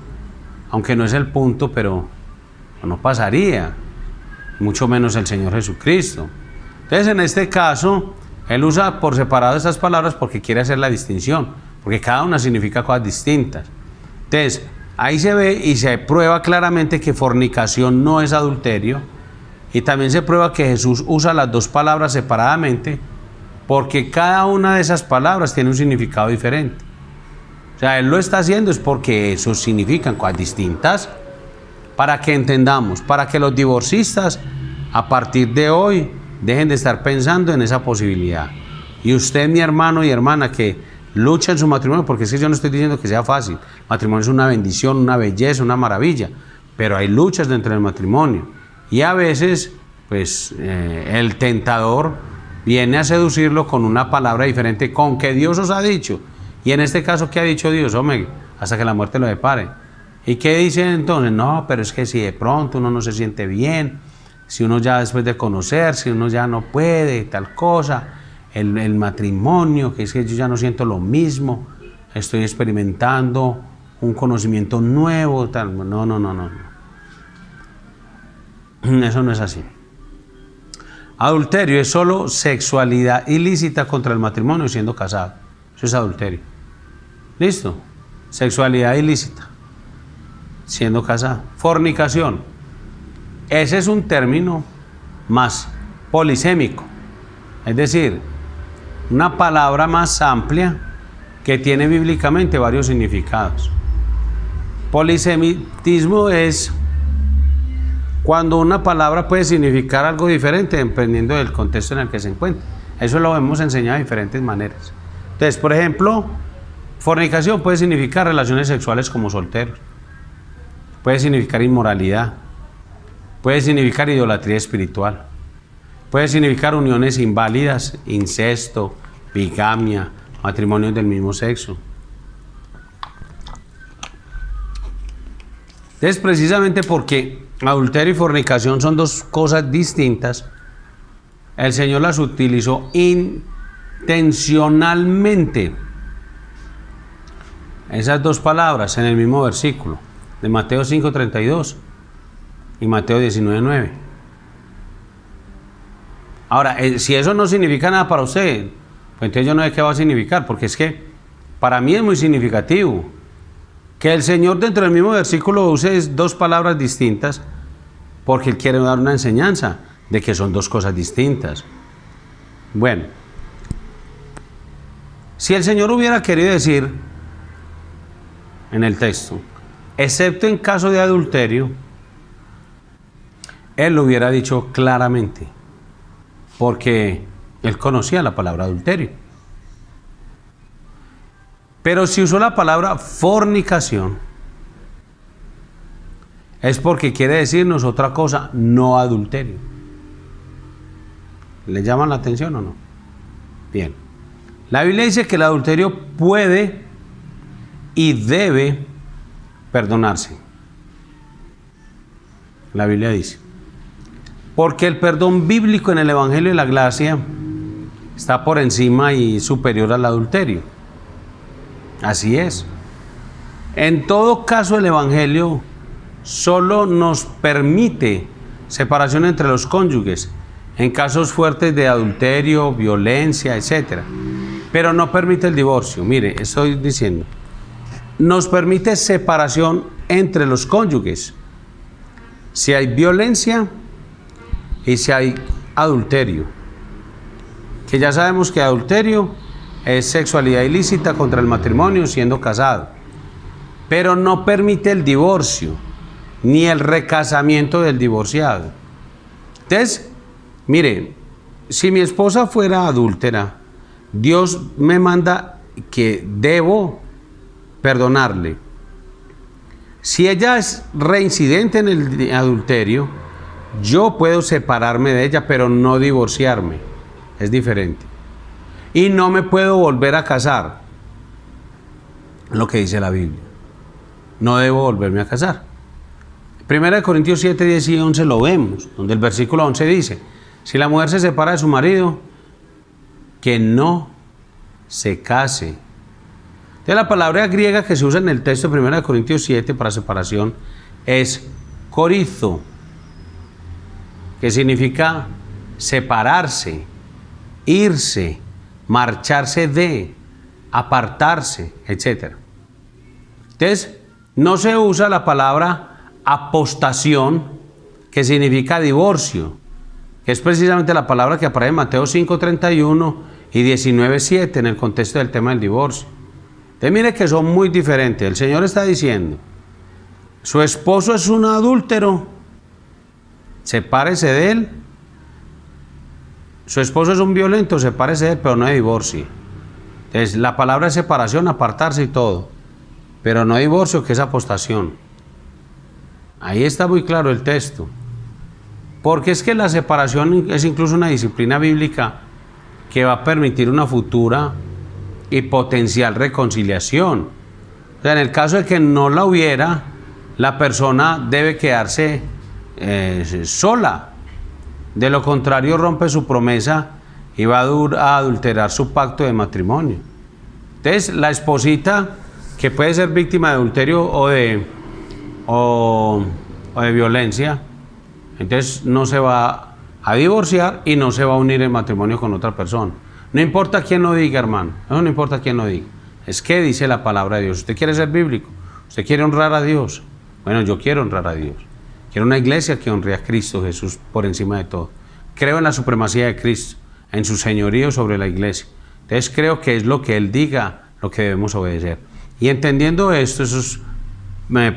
aunque no es el punto, pero no pasaría, mucho menos el Señor Jesucristo. Entonces en este caso, Él usa por separado estas palabras porque quiere hacer la distinción, porque cada una significa cosas distintas. Entonces, ahí se ve y se prueba claramente que fornicación no es adulterio, y también se prueba que Jesús usa las dos palabras separadamente, porque cada una de esas palabras tiene un significado diferente. O sea, Él lo está haciendo es porque eso significan cosas distintas, para que entendamos, para que los divorcistas a partir de hoy dejen de estar pensando en esa posibilidad. Y usted, mi hermano y hermana, que lucha en su matrimonio, porque es que yo no estoy diciendo que sea fácil. El matrimonio es una bendición, una belleza, una maravilla, pero hay luchas dentro del matrimonio. Y a veces, pues, el tentador viene a seducirlo con una palabra diferente, con que Dios os ha dicho. Y en este caso, ¿qué ha dicho Dios? Hombre, hasta que la muerte lo depare. ¿Y qué dicen entonces? No, pero es que si de pronto uno no se siente bien, si uno ya después de conocer, si uno ya no puede, tal cosa, el matrimonio, que es que yo ya no siento lo mismo, estoy experimentando un conocimiento nuevo, tal. No. Eso no es así. Adulterio es solo sexualidad ilícita contra el matrimonio siendo casado. Eso es adulterio. ¿Listo? Sexualidad ilícita siendo casado. Fornicación. Ese es un término más polisémico. Es decir, una palabra más amplia que tiene bíblicamente varios significados. Polisemitismo es cuando una palabra puede significar algo diferente dependiendo del contexto en el que se encuentra. Eso lo hemos enseñado de diferentes maneras. Entonces, por ejemplo, fornicación puede significar relaciones sexuales como solteros, puede significar inmoralidad, puede significar idolatría espiritual, puede significar uniones inválidas, incesto, bigamia, matrimonios del mismo sexo. Entonces, precisamente porque adulterio y fornicación son dos cosas distintas, el Señor las utilizó intencionalmente, esas dos palabras, en el mismo versículo de Mateo 5:32 y Mateo 19:9. Ahora, si eso no significa nada para usted, pues entonces yo no sé qué va a significar, porque es que para mí es muy significativo que el Señor dentro del mismo versículo use dos palabras distintas, porque Él quiere dar una enseñanza de que son dos cosas distintas. Bueno, si el Señor hubiera querido decir en el texto, excepto en caso de adulterio, Él lo hubiera dicho claramente, porque Él conocía la palabra adulterio. Pero si usó la palabra fornicación, es porque quiere decirnos otra cosa, no adulterio. ¿Le llaman la atención o no? Bien. La Biblia dice que el adulterio puede y debe perdonarse. La Biblia dice. Porque el perdón bíblico en el Evangelio de la Gracia está por encima y superior al adulterio. Así es. En todo caso, el Evangelio solo nos permite separación entre los cónyuges en casos fuertes de adulterio, violencia, etc. Pero no permite el divorcio. Mire, estoy diciendo, nos permite separación entre los cónyuges si hay violencia y si hay adulterio. Que ya sabemos que adulterio es sexualidad ilícita contra el matrimonio siendo casado. Pero no permite el divorcio, ni el recasamiento del divorciado. Entonces, mire, si mi esposa fuera adúltera, Dios me manda que debo perdonarle. Si ella es reincidente en el adulterio, yo puedo separarme de ella, pero no divorciarme. Es diferente. Y no me puedo volver a casar. Lo que dice la Biblia. No debo volverme a casar. 1 Corintios 7, 10 y 11 lo vemos, donde el versículo 11 dice, si la mujer se separa de su marido, que no se case. Entonces, la palabra griega que se usa en el texto de 1 Corintios 7 para separación es corizo, que significa separarse, irse, marcharse de, apartarse, etc. Entonces, no se usa la palabra apostación, que significa divorcio, que es precisamente la palabra que aparece en Mateo 5:31 y 19:7 en el contexto del tema del divorcio. Entonces mire que son muy diferentes. El Señor está diciendo, su esposo es un adúltero, sepárese de él. Su esposo es un violento, sepárese de él, pero no de divorcio. Entonces la palabra es separación, apartarse y todo, pero no divorcio, que es apostación. Ahí está muy claro el texto. Porque es que la separación es incluso una disciplina bíblica que va a permitir una futura y potencial reconciliación. O sea, en el caso de que no la hubiera, la persona debe quedarse sola. De lo contrario, rompe su promesa y va a adulterar su pacto de matrimonio. Entonces, la esposita que puede ser víctima de adulterio o de violencia, entonces no se va a divorciar y no se va a unir en matrimonio con otra persona. No importa quién lo diga, hermano, no importa quién lo diga. Es que dice la palabra de Dios. Usted quiere ser bíblico, usted quiere honrar a Dios. Bueno, yo quiero honrar a Dios. Quiero una iglesia que honre a Cristo Jesús por encima de todo. Creo en la supremacía de Cristo, en su señorío sobre la iglesia. Entonces creo que es lo que Él diga, lo que debemos obedecer. Y entendiendo esto, esos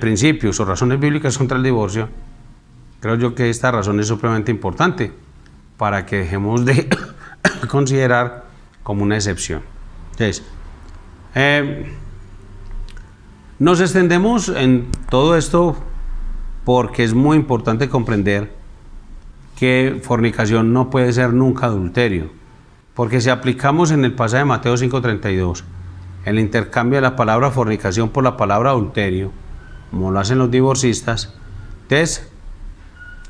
principios o razones bíblicas contra el divorcio, creo yo que esta razón es supremamente importante para que dejemos de considerar como una excepción. Entonces, nos extendemos en todo esto porque es muy importante comprender que fornicación no puede ser nunca adulterio, porque si aplicamos en el pasaje de Mateo 5:32 el intercambio de la palabra fornicación por la palabra adulterio, como lo hacen los divorcistas, entonces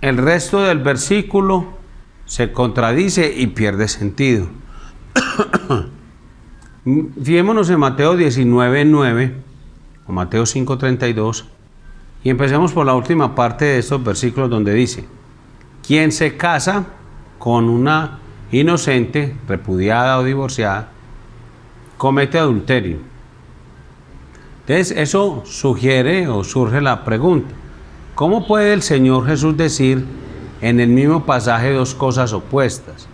el resto del versículo se contradice y pierde sentido. Fijémonos en Mateo 19:9 o Mateo 5:32 y empecemos por la última parte de estos versículos donde dice: quien se casa con una inocente, repudiada o divorciada, comete adulterio. Entonces eso sugiere o surge la pregunta: ¿cómo puede el Señor Jesús decir en el mismo pasaje dos cosas opuestas?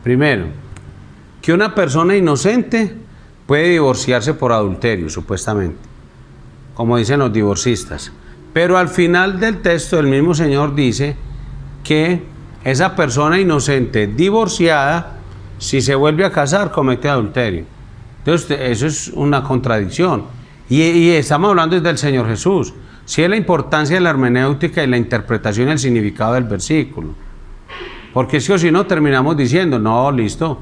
Primero, que una persona inocente puede divorciarse por adulterio, supuestamente, como dicen los divorcistas. Pero al final del texto el mismo Señor dice que esa persona inocente divorciada, si se vuelve a casar, comete adulterio. Entonces, eso es una contradicción. Y estamos hablando del Señor Jesús. Sí, es la importancia de la hermenéutica y la interpretación y el significado del versículo. Porque si o si no, terminamos diciendo, no, listo,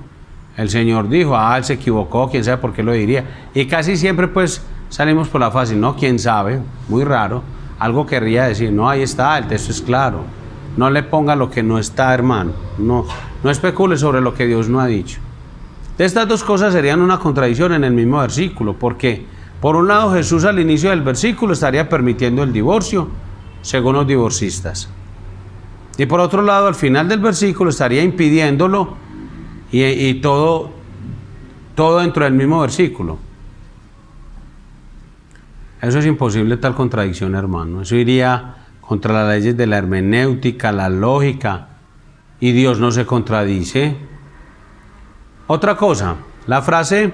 el Señor dijo, él se equivocó, quién sabe por qué lo diría. Y casi siempre, pues, salimos por la fácil, no, quién sabe, muy raro. Algo querría decir, no, ahí está, el texto es claro. No le ponga lo que no está, hermano. No especule sobre lo que Dios no ha dicho. Estas dos cosas serían una contradicción en el mismo versículo, porque por un lado Jesús al inicio del versículo estaría permitiendo el divorcio, según los divorcistas. Y por otro lado, al final del versículo estaría impidiéndolo y todo dentro del mismo versículo. Eso es imposible, tal contradicción, hermano. Eso iría contra las leyes de la hermenéutica, la lógica, y Dios no se contradice. Otra cosa, la frase,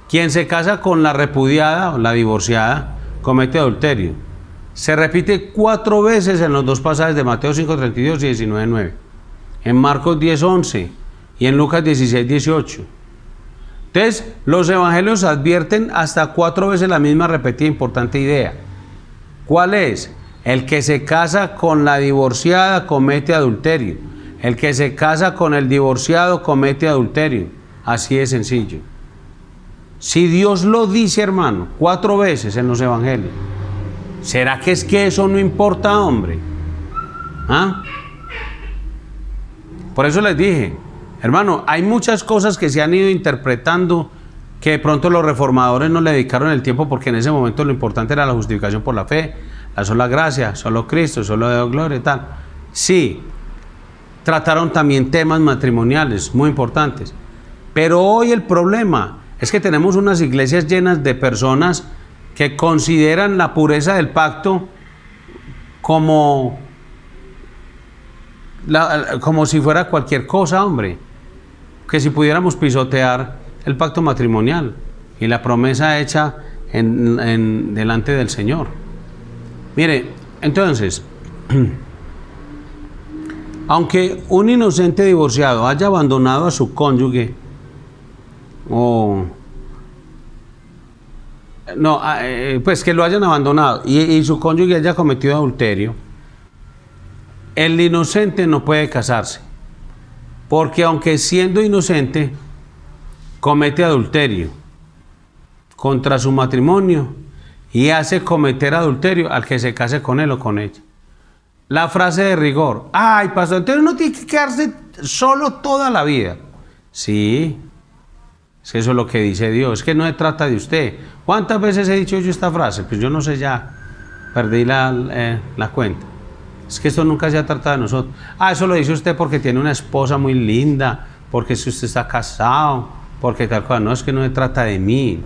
quien se casa con la repudiada o la divorciada, comete adulterio. Se repite 4 veces en los dos pasajes de Mateo 5:32 y 19:9, en Marcos 10:11 y en Lucas 16:18. Entonces, los evangelios advierten hasta 4 veces la misma repetida importante idea. ¿Cuál es? El que se casa con la divorciada comete adulterio. El que se casa con el divorciado comete adulterio. Así de sencillo. Si Dios lo dice, hermano, 4 veces en los evangelios, ¿será que es que eso no importa, hombre? ¿Ah? Por eso les dije, hermano, hay muchas cosas que se han ido interpretando que de pronto los reformadores no le dedicaron el tiempo, porque en ese momento lo importante era la justificación por la fe, la sola gracia, solo Cristo, solo de gloria y tal. Sí, trataron también temas matrimoniales muy importantes. Pero hoy el problema es que tenemos unas iglesias llenas de personas que consideran la pureza del pacto como si fuera cualquier cosa, hombre. Que si pudiéramos pisotear el pacto matrimonial y la promesa hecha delante del Señor. Mire, entonces, aunque un inocente divorciado haya abandonado a su cónyuge, pues que lo hayan abandonado y su cónyuge haya cometido adulterio, el inocente no puede casarse, porque aunque siendo inocente comete adulterio contra su matrimonio y hace cometer adulterio al que se case con él o con ella. La frase de rigor, ay, pastor, entonces uno tiene que quedarse solo toda la vida. Sí, es que eso es lo que dice Dios, es que no se trata de usted. ¿Cuántas veces he dicho yo esta frase? Pues yo no sé, ya perdí la cuenta. Es que esto nunca se ha tratado de nosotros. Eso lo dice usted porque tiene una esposa muy linda, porque si usted está casado, porque tal cosa. No, es que no se trata de mí.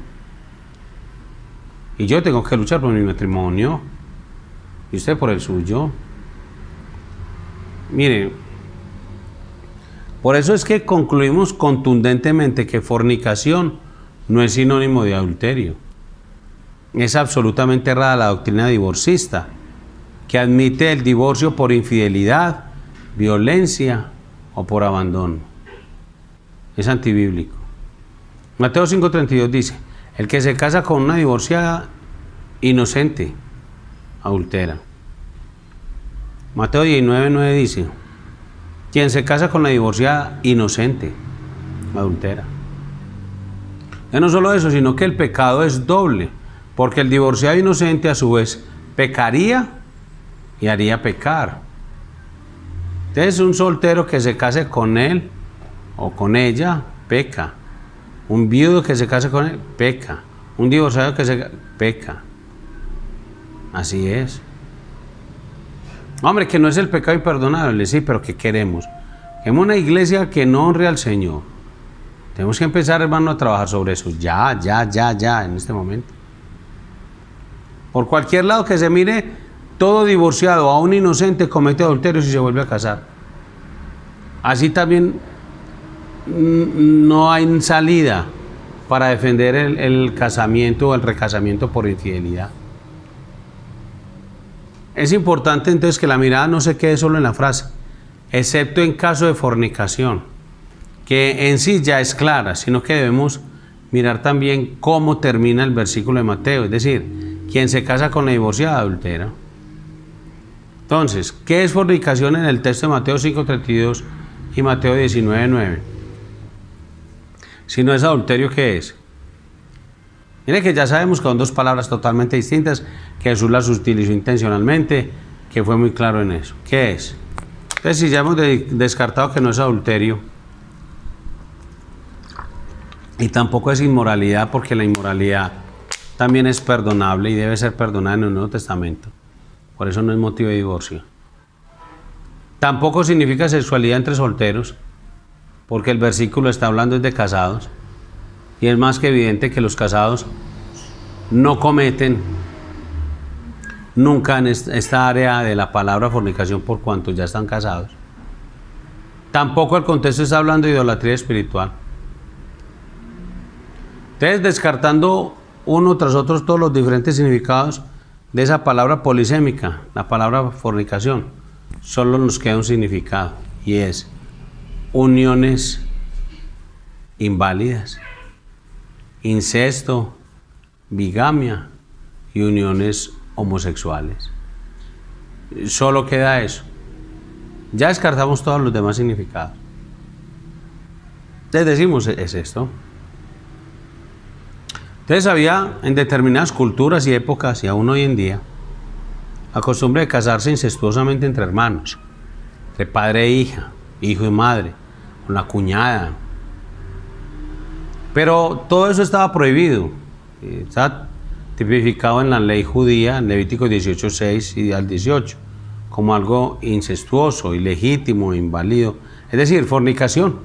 Y yo tengo que luchar por mi matrimonio, y usted por el suyo. Mire, por eso es que concluimos contundentemente que fornicación no es sinónimo de adulterio. Es absolutamente errada la doctrina divorcista, que admite el divorcio por infidelidad, violencia o por abandono. Es antibíblico. Mateo 5:32 dice, el que se casa con una divorciada inocente, adultera. Mateo 19:9 dice, quien se casa con la divorciada inocente, adultera. Y no solo eso, sino que el pecado es doble, porque el divorciado inocente a su vez pecaría y haría pecar. Entonces un soltero que se case con él o con ella, peca. Un viudo que se case con él, peca. Un divorciado que peca. Así es. Hombre, que no es el pecado imperdonable, sí, pero ¿qué queremos? Queremos una iglesia que no honre al Señor. Tenemos que empezar, hermano, a trabajar sobre eso. Ya, en este momento. Por cualquier lado que se mire, todo divorciado, aún inocente, comete adulterio si se vuelve a casar. Así también no hay salida para defender el casamiento o el recasamiento por infidelidad. Es importante entonces que la mirada no se quede solo en la frase, excepto en caso de fornicación, que en sí ya es clara, sino que debemos mirar también cómo termina el versículo de Mateo, es decir, quien se casa con la divorciada adultera. Entonces, ¿qué es fornicación en el texto de Mateo 5:32 y Mateo 19:9? Si no es adulterio, ¿qué es? Mire que ya sabemos que son dos palabras totalmente distintas, que Jesús las utilizó intencionalmente, que fue muy claro en eso. ¿Qué es? Entonces, si ya hemos descartado que no es adulterio, y tampoco es inmoralidad, porque la inmoralidad también es perdonable y debe ser perdonada en el Nuevo Testamento. Por eso no es motivo de divorcio. Tampoco significa sexualidad entre solteros, porque el versículo está hablando de casados. Y es más que evidente que los casados no cometen nunca en esta área de la palabra fornicación por cuanto ya están casados. Tampoco el contexto está hablando de idolatría espiritual. Entonces, descartando uno tras otro todos los diferentes significados de esa palabra polisémica, la palabra fornicación, solo nos queda un significado, y es uniones inválidas, incesto, bigamia y uniones homosexuales. Solo queda eso. Ya descartamos todos los demás significados. Les decimos, es esto. Entonces había en determinadas culturas y épocas, y aún hoy en día, la costumbre de casarse incestuosamente entre hermanos, entre padre e hija, hijo y madre, con la cuñada. Pero todo eso estaba prohibido, está tipificado en la ley judía, en Levítico 18:6 y al 18, como algo incestuoso, ilegítimo, inválido, es decir, fornicación.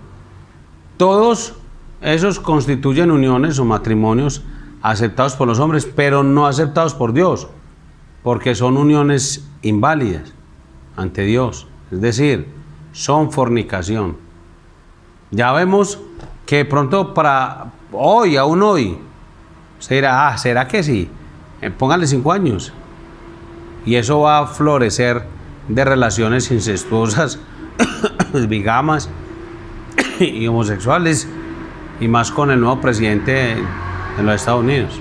Todos esos constituyen uniones o matrimonios aceptados por los hombres, pero no aceptados por Dios, porque son uniones inválidas ante Dios, es decir, son fornicación. Ya vemos que de pronto para hoy, aún hoy, se dirá, ¿será que sí? Póngale 5 años. Y eso va a florecer de relaciones incestuosas, bigamas y homosexuales, y más con el nuevo presidente en los Estados Unidos.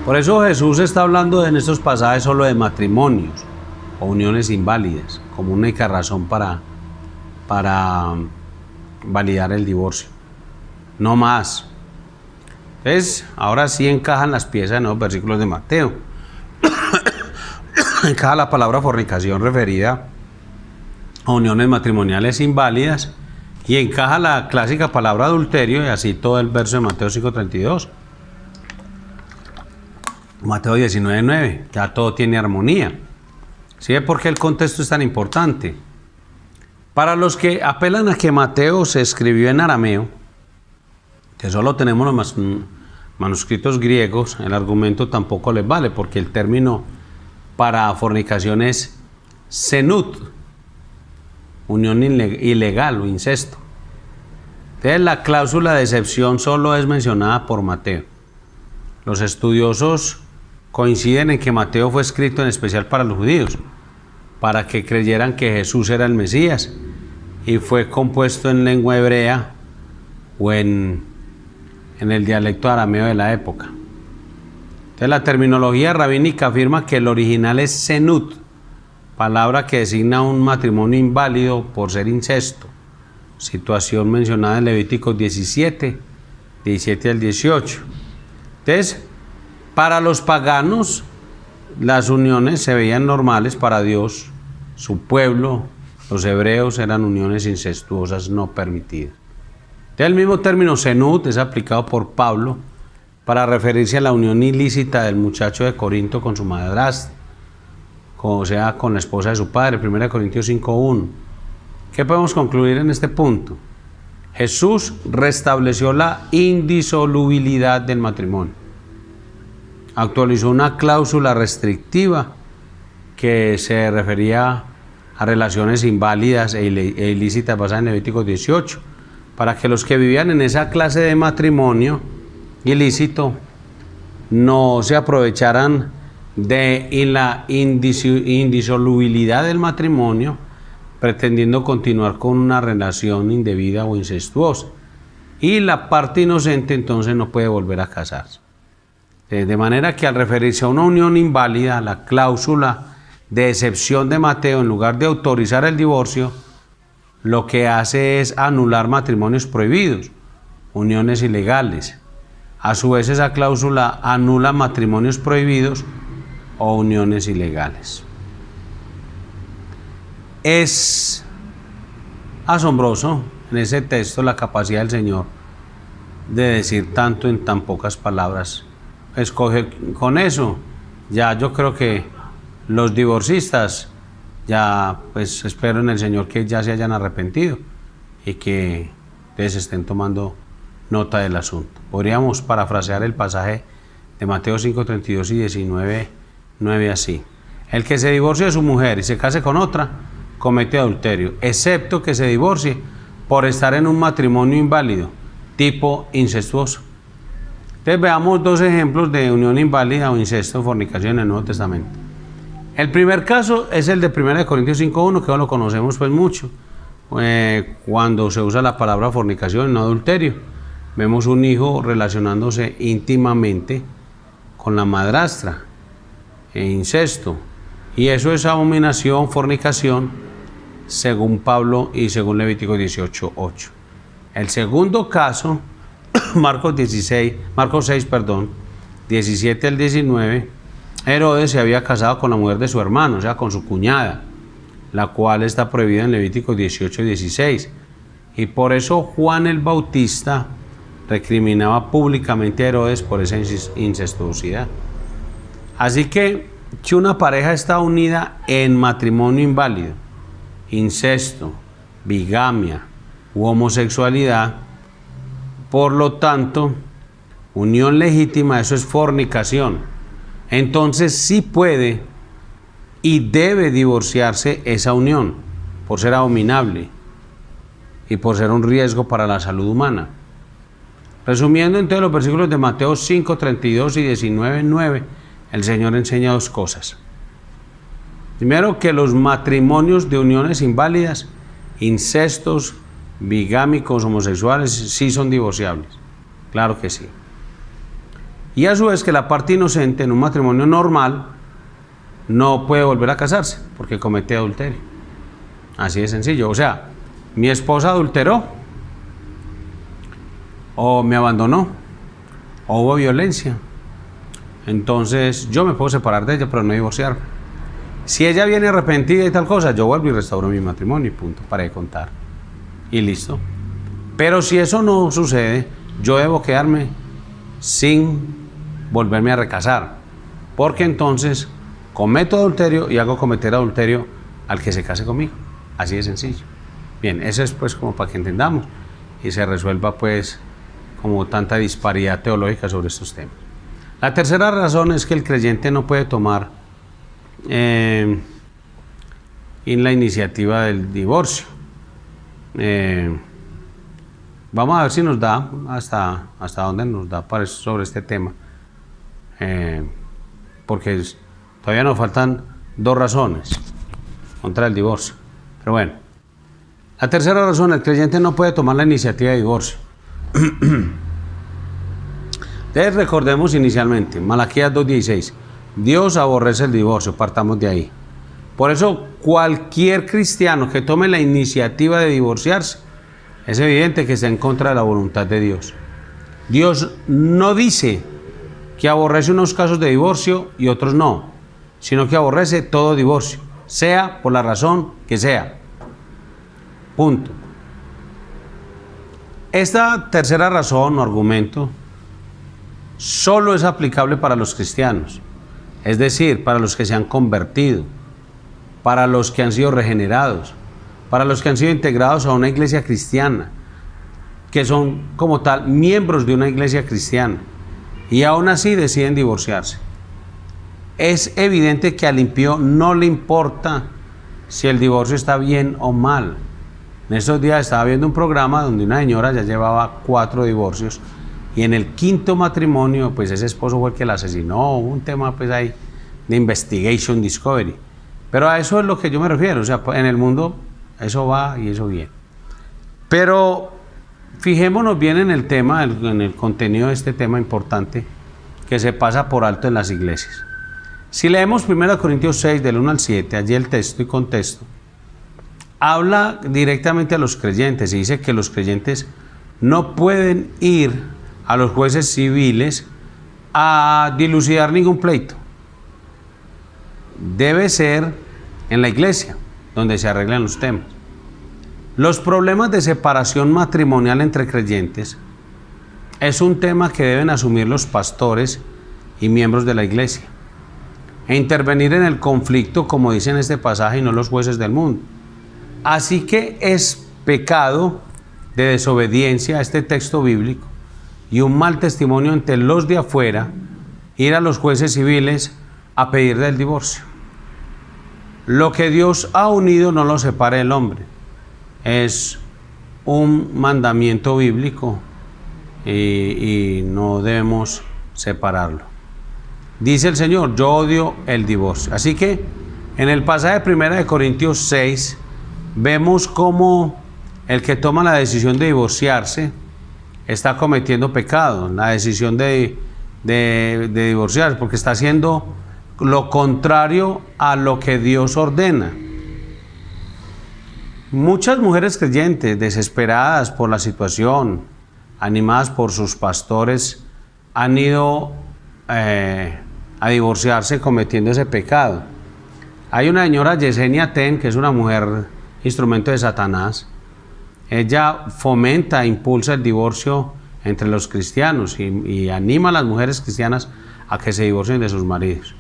Por eso Jesús está hablando en estos pasajes solo de matrimonios o uniones inválidas, como única razón para validar el divorcio, no más. Entonces, ahora sí encajan las piezas en los versículos de Mateo. Encaja la palabra fornicación referida a uniones matrimoniales inválidas, y encaja la clásica palabra adulterio, y así todo el verso de Mateo 5:32. Mateo 19:9, ya todo tiene armonía. ¿Sí ve por qué el contexto es tan importante? Para los que apelan a que Mateo se escribió en arameo, que solo tenemos los manuscritos griegos, el argumento tampoco les vale, porque el término para fornicación es senut, unión ilegal o incesto. Entonces la cláusula de excepción solo es mencionada por Mateo. Los estudiosos coinciden en que Mateo fue escrito en especial para los judíos, para que creyeran que Jesús era el Mesías, y fue compuesto en lengua hebrea o en el dialecto arameo de la época. Entonces la terminología rabínica afirma que el original es senut, palabra que designa un matrimonio inválido por ser incesto, situación mencionada en Levítico 17 al 18. Entonces, para los paganos, las uniones se veían normales. Para Dios, su pueblo, los hebreos, eran uniones incestuosas no permitidas. Entonces, el mismo término senut es aplicado por Pablo para referirse a la unión ilícita del muchacho de Corinto con su madrastra, o sea, con la esposa de su padre, 1 Corintios 5:1. ¿Qué podemos concluir en este punto? Jesús restableció la indisolubilidad del matrimonio. Actualizó una cláusula restrictiva que se refería a relaciones inválidas e ilícitas basadas en Levítico 18, para que los que vivían en esa clase de matrimonio ilícito no se aprovecharan de la indisolubilidad del matrimonio, pretendiendo continuar con una relación indebida o incestuosa. y la parte inocente entonces no puede volver a casarse. De manera que al referirse a una unión inválida, la cláusula de excepción de Mateo, en lugar de autorizar el divorcio, lo que hace es anular matrimonios prohibidos, uniones ilegales. A su vez, esa cláusula anula matrimonios prohibidos o uniones ilegales. Es asombroso en ese texto la capacidad del Señor de decir tanto en tan pocas palabras. Escoge con eso, ya yo creo que los divorcistas, ya pues espero en el Señor que ya se hayan arrepentido y que ustedes estén tomando nota del asunto. Podríamos parafrasear el pasaje de Mateo 5:32 y 19:9 así: el que se divorcie de su mujer y se case con otra, comete adulterio, excepto que se divorcie por estar en un matrimonio inválido, tipo incestuoso. Entonces veamos dos ejemplos de unión inválida o incesto, fornicación en el Nuevo Testamento. El primer caso es el de 1 Corintios 5:1, que lo conocemos pues mucho, cuando se usa la palabra fornicación, no adulterio. Vemos un hijo relacionándose íntimamente con la madrastra, incesto, y eso es abominación, fornicación, según Pablo y según Levítico 18:8. El segundo caso, Marcos 6, 17 al 19, Herodes se había casado con la mujer de su hermano, o sea, con su cuñada, la cual está prohibida en Levítico 18 y 16. Y por eso Juan el Bautista recriminaba públicamente a Herodes por esa incestuosidad. Así que si una pareja está unida en matrimonio inválido, incesto, bigamia u homosexualidad, por lo tanto, unión legítima, eso es fornicación, entonces sí puede y debe divorciarse esa unión por ser abominable y por ser un riesgo para la salud humana. Resumiendo entonces los versículos de Mateo 5:32 y 19:9, el Señor enseña dos cosas. Primero, que los matrimonios de uniones inválidas, incestos, bigámicos, homosexuales, sí son divorciables. Claro que sí. Y a su vez que la parte inocente en un matrimonio normal no puede volver a casarse porque comete adulterio. Así de sencillo. O sea, mi esposa adulteró, o me abandonó, o hubo violencia. Entonces yo me puedo separar de ella, pero no divorciarme. Si ella viene arrepentida y tal cosa, yo vuelvo y restauro mi matrimonio y punto, para de contar. Y listo. Pero si eso no sucede, yo debo quedarme sin volverme a recasar, porque entonces cometo adulterio y hago cometer adulterio al que se case conmigo. Así de sencillo. Bien, eso es pues como para que entendamos y se resuelva pues como tanta disparidad teológica sobre estos temas. La tercera razón es que el creyente no puede tomar en la iniciativa del divorcio. Vamos a ver si nos da hasta dónde nos da para sobre este tema, porque todavía nos faltan dos razones contra el divorcio. Pero bueno, la tercera razón: el creyente no puede tomar la iniciativa de divorcio. Entonces recordemos inicialmente Malaquías 2:16, Dios aborrece el divorcio, partamos de ahí. Por eso cualquier cristiano que tome la iniciativa de divorciarse, es evidente que está en contra de la voluntad de Dios. Dios no dice que aborrece unos casos de divorcio y otros no, sino que aborrece todo divorcio, sea por la razón que sea. Punto. Esta tercera razón o argumento solo es aplicable para los cristianos, es decir, para los que se han convertido, para los que han sido regenerados, para los que han sido integrados a una iglesia cristiana, que son como tal miembros de una iglesia cristiana y aún así deciden divorciarse. Es evidente que al impío no le importa si el divorcio está bien o mal. En estos días estaba viendo un programa donde una señora ya llevaba 4 divorcios y en el 5º matrimonio pues ese esposo fue el que la asesinó. Un tema pues ahí de investigation discovery, pero a eso es lo que yo me refiero. O sea, en el mundo eso va y eso viene. Pero fijémonos bien en el tema, en el contenido de este tema importante que se pasa por alto en las iglesias. Si leemos 1 Corintios 6, del 1 al 7, allí el texto y contexto, habla directamente a los creyentes y dice que los creyentes no pueden ir a los jueces civiles a dilucidar ningún pleito. Debe ser en la iglesia donde se arreglan los temas. Los problemas de separación matrimonial entre creyentes es un tema que deben asumir los pastores y miembros de la iglesia e intervenir en el conflicto, como dice en este pasaje, y no los jueces del mundo. Así que es pecado de desobediencia a este texto bíblico y un mal testimonio entre los de afuera ir a los jueces civiles a pedir el divorcio. Lo que Dios ha unido no lo separe el hombre. Es un mandamiento bíblico y no debemos separarlo. Dice el Señor, yo odio el divorcio. Así que en el pasaje de 1 Corintios 6 vemos cómo el que toma la decisión de divorciarse está cometiendo pecado, la decisión de divorciarse, porque está haciendo lo contrario a lo que Dios ordena. Muchas mujeres creyentes, desesperadas por la situación, animadas por sus pastores, han ido a divorciarse cometiendo ese pecado. Hay una señora, Yesenia Ten, que es una mujer instrumento de Satanás. Ella fomenta, impulsa el divorcio entre los cristianos y anima a las mujeres cristianas a que se divorcien de sus maridos.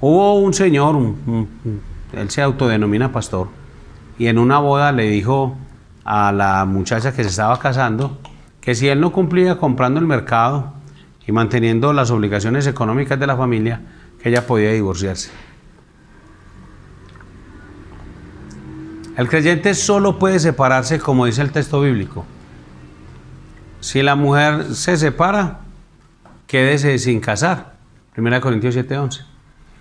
Hubo un señor, él se autodenomina pastor, y en una boda le dijo a la muchacha que se estaba casando que si él no cumplía comprando el mercado y manteniendo las obligaciones económicas de la familia, que ella podía divorciarse. El creyente solo puede separarse, como dice el texto bíblico. Si la mujer se separa, quédese sin casar. 1 Corintios 7:11. O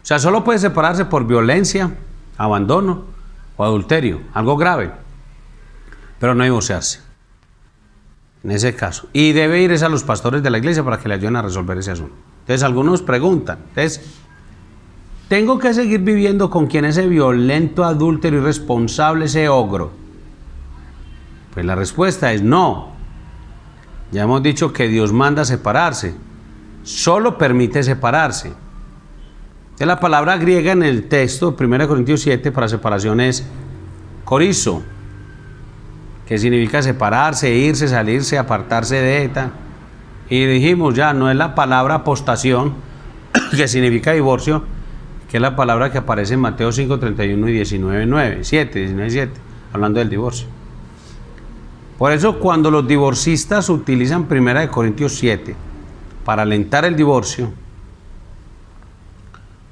sea, solo puede separarse por violencia, abandono o adulterio, algo grave, pero no divorciarse. En ese caso. Y debe ir a los pastores de la iglesia para que le ayuden a resolver ese asunto. Entonces, algunos preguntan, ¿tengo que seguir viviendo con quien ese violento, adúltero, irresponsable, ese ogro? Pues la respuesta es no. Ya hemos dicho que Dios manda separarse. Solo permite separarse. Entonces, la palabra griega en el texto, 1 Corintios 7, para separación es corizo, que significa separarse, irse, salirse, apartarse de tal. Y dijimos ya, no es la palabra apostación, que significa divorcio, que es la palabra que aparece en Mateo 5, 31 y 19, 7, hablando del divorcio. Por eso cuando los divorcistas utilizan 1 Corintios 7 para alentar el divorcio,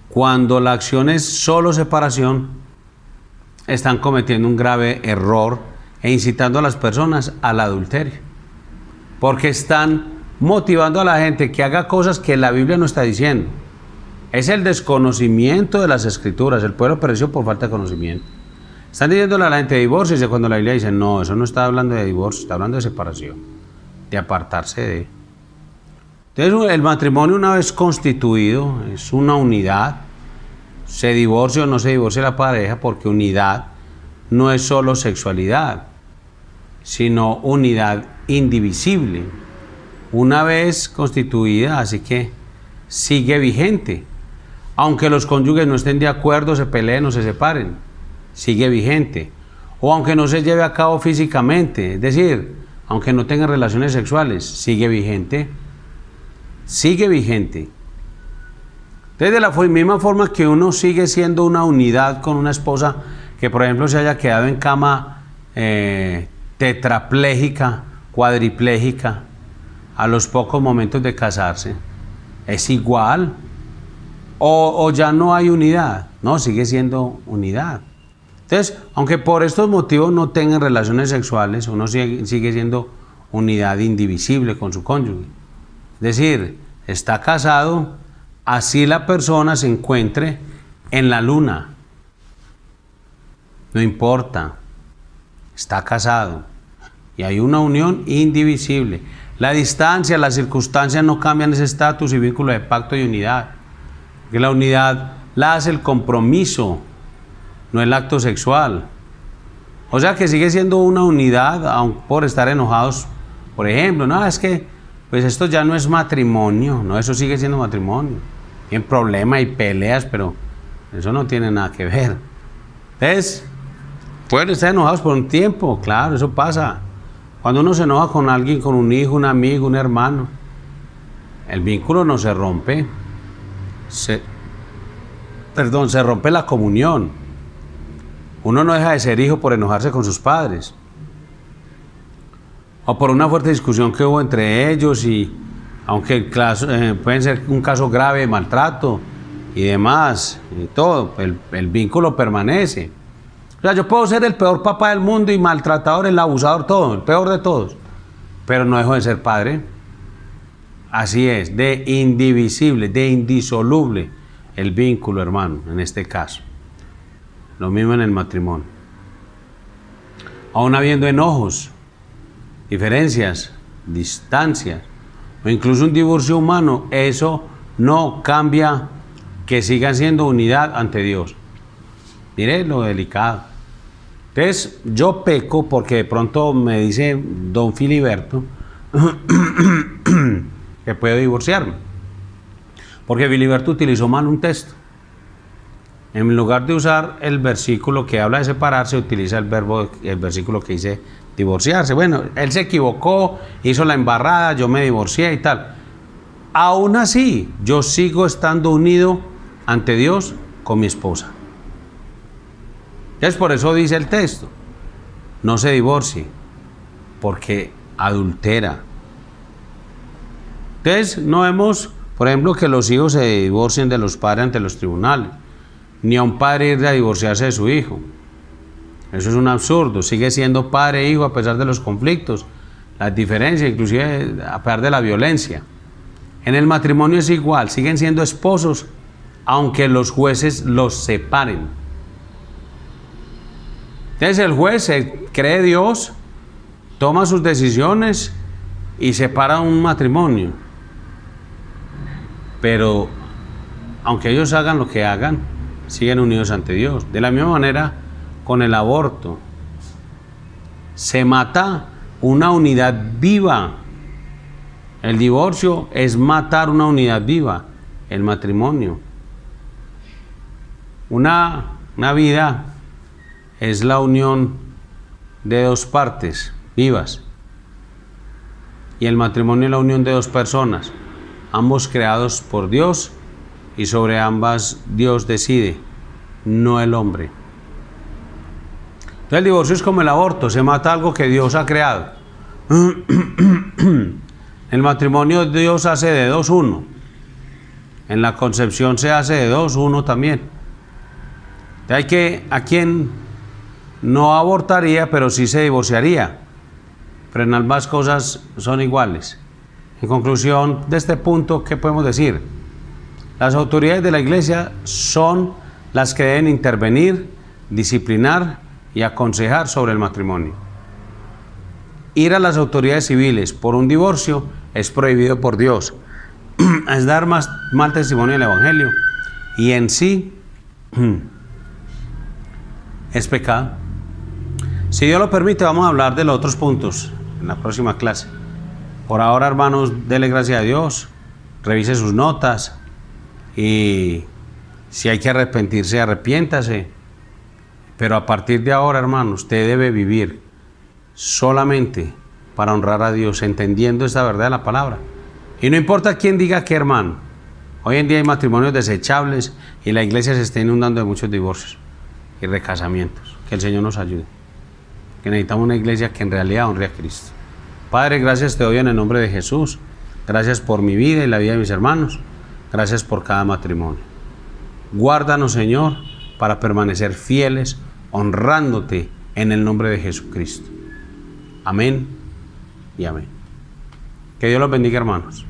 cuando la acción es solo separación, están cometiendo un grave error e incitando a las personas al adulterio, porque están motivando a la gente que haga cosas que la Biblia no está diciendo. Es el desconocimiento de las escrituras. El pueblo pereció por falta de conocimiento. Están diciéndole a la gente divorcio, cuando la Biblia dice no, eso no está hablando de divorcio, está hablando de separación, de apartarse de. Entonces el matrimonio, una vez constituido, es una unidad. Se divorcia o no se divorcia la pareja, porque unidad no es solo sexualidad, sino unidad indivisible. Una vez constituida, así que sigue vigente. Aunque los cónyuges no estén de acuerdo, se peleen o se separen, sigue vigente. O aunque no se lleve a cabo físicamente, es decir, aunque no tengan relaciones sexuales, sigue vigente. Sigue vigente. Entonces, de la misma forma que uno sigue siendo una unidad con una esposa que, por ejemplo, se haya quedado en cama tetrapléjica, cuadripléjica, a los pocos momentos de casarse, es igual. O ya no hay unidad, no, sigue siendo unidad. Entonces, aunque por estos motivos no tengan relaciones sexuales, uno sigue siendo unidad indivisible con su cónyuge. Es decir, está casado, así la persona se encuentre en la luna. No importa, está casado. y hay una unión indivisible. La distancia, las circunstancias no cambian ese estatus y vínculo de pacto y unidad. Porque la unidad la hace el compromiso, no el acto sexual. O sea que sigue siendo una unidad, aun por estar enojados. Por ejemplo, no, es que pues esto ya no es matrimonio, no, eso sigue siendo matrimonio. Tienen problemas y peleas, pero eso no tiene nada que ver. Entonces, pueden estar enojados por un tiempo, claro, eso pasa. Cuando uno se enoja con alguien, con un hijo, un amigo, un hermano, el vínculo no se rompe. Se rompe la comunión. Uno no deja de ser hijo por enojarse con sus padres. O por una fuerte discusión que hubo entre ellos y aunque el caso, puede ser un caso grave de maltrato y demás, y todo, el vínculo permanece. O sea, yo puedo ser el peor papá del mundo y maltratador, el abusador, todo, el peor de todos, pero no dejo de ser padre. Así es, de indivisible, de indisoluble el vínculo, hermano, en este caso. Lo mismo en el matrimonio. Aún habiendo enojos, diferencias, distancias, o incluso un divorcio humano, eso no cambia que sigan siendo unidad ante Dios. Mire lo delicado. Entonces, yo peco porque de pronto me dice don Filiberto que puedo divorciarme. Porque Filiberto utilizó mal un texto. En lugar de usar el versículo que habla de separarse, utiliza el versículo que dice divorciarse. Bueno, él se equivocó, hizo la embarrada, yo me divorcié y tal. Aún así, yo sigo estando unido ante Dios con mi esposa. Entonces, por eso dice el texto, no se divorcie, porque adultera. Entonces, no vemos, por ejemplo, que los hijos se divorcien de los padres ante los tribunales, ni a un padre ir a divorciarse de su hijo. Eso es un absurdo, sigue siendo padre e hijo a pesar de los conflictos, las diferencias, inclusive a pesar de la violencia. En el matrimonio es igual, siguen siendo esposos, aunque los jueces los separen. Entonces el juez se cree Dios, toma sus decisiones y separa un matrimonio. Pero aunque ellos hagan lo que hagan, siguen unidos ante Dios. De la misma manera, con el aborto, se mata una unidad viva. El divorcio es matar una unidad viva, el matrimonio. Una vida es la unión de dos partes vivas. Y el matrimonio es la unión de dos personas, ambos creados por Dios, y sobre ambas Dios decide, no el hombre. Entonces el divorcio es como el aborto, se mata algo que Dios ha creado. El matrimonio Dios hace de dos uno. En la concepción se hace de dos uno también. Hay que, a quien no abortaría, pero sí se divorciaría. Pero en ambas cosas son iguales. En conclusión de este punto, ¿qué podemos decir? Las autoridades de la iglesia son las que deben intervenir, disciplinar y aconsejar sobre el matrimonio. Ir a las autoridades civiles por un divorcio es prohibido por Dios. Es dar mal testimonio del Evangelio y en sí es pecado. Si Dios lo permite, vamos a hablar de los otros puntos en la próxima clase. Por ahora, hermanos, dele gracias a Dios, revise sus notas y si hay que arrepentirse, arrepiéntase. Pero a partir de ahora, hermano, usted debe vivir solamente para honrar a Dios, entendiendo esta verdad de la palabra. Y no importa quién diga qué, hermano. Hoy en día hay matrimonios desechables y la iglesia se está inundando de muchos divorcios y recasamientos. Que el Señor nos ayude. Que necesitamos una iglesia que en realidad honre a Cristo. Padre, gracias te doy en el nombre de Jesús. Gracias por mi vida y la vida de mis hermanos. Gracias por cada matrimonio. Guárdanos, Señor, para permanecer fieles, honrándote en el nombre de Jesucristo. Amén y amén. Que Dios los bendiga, hermanos.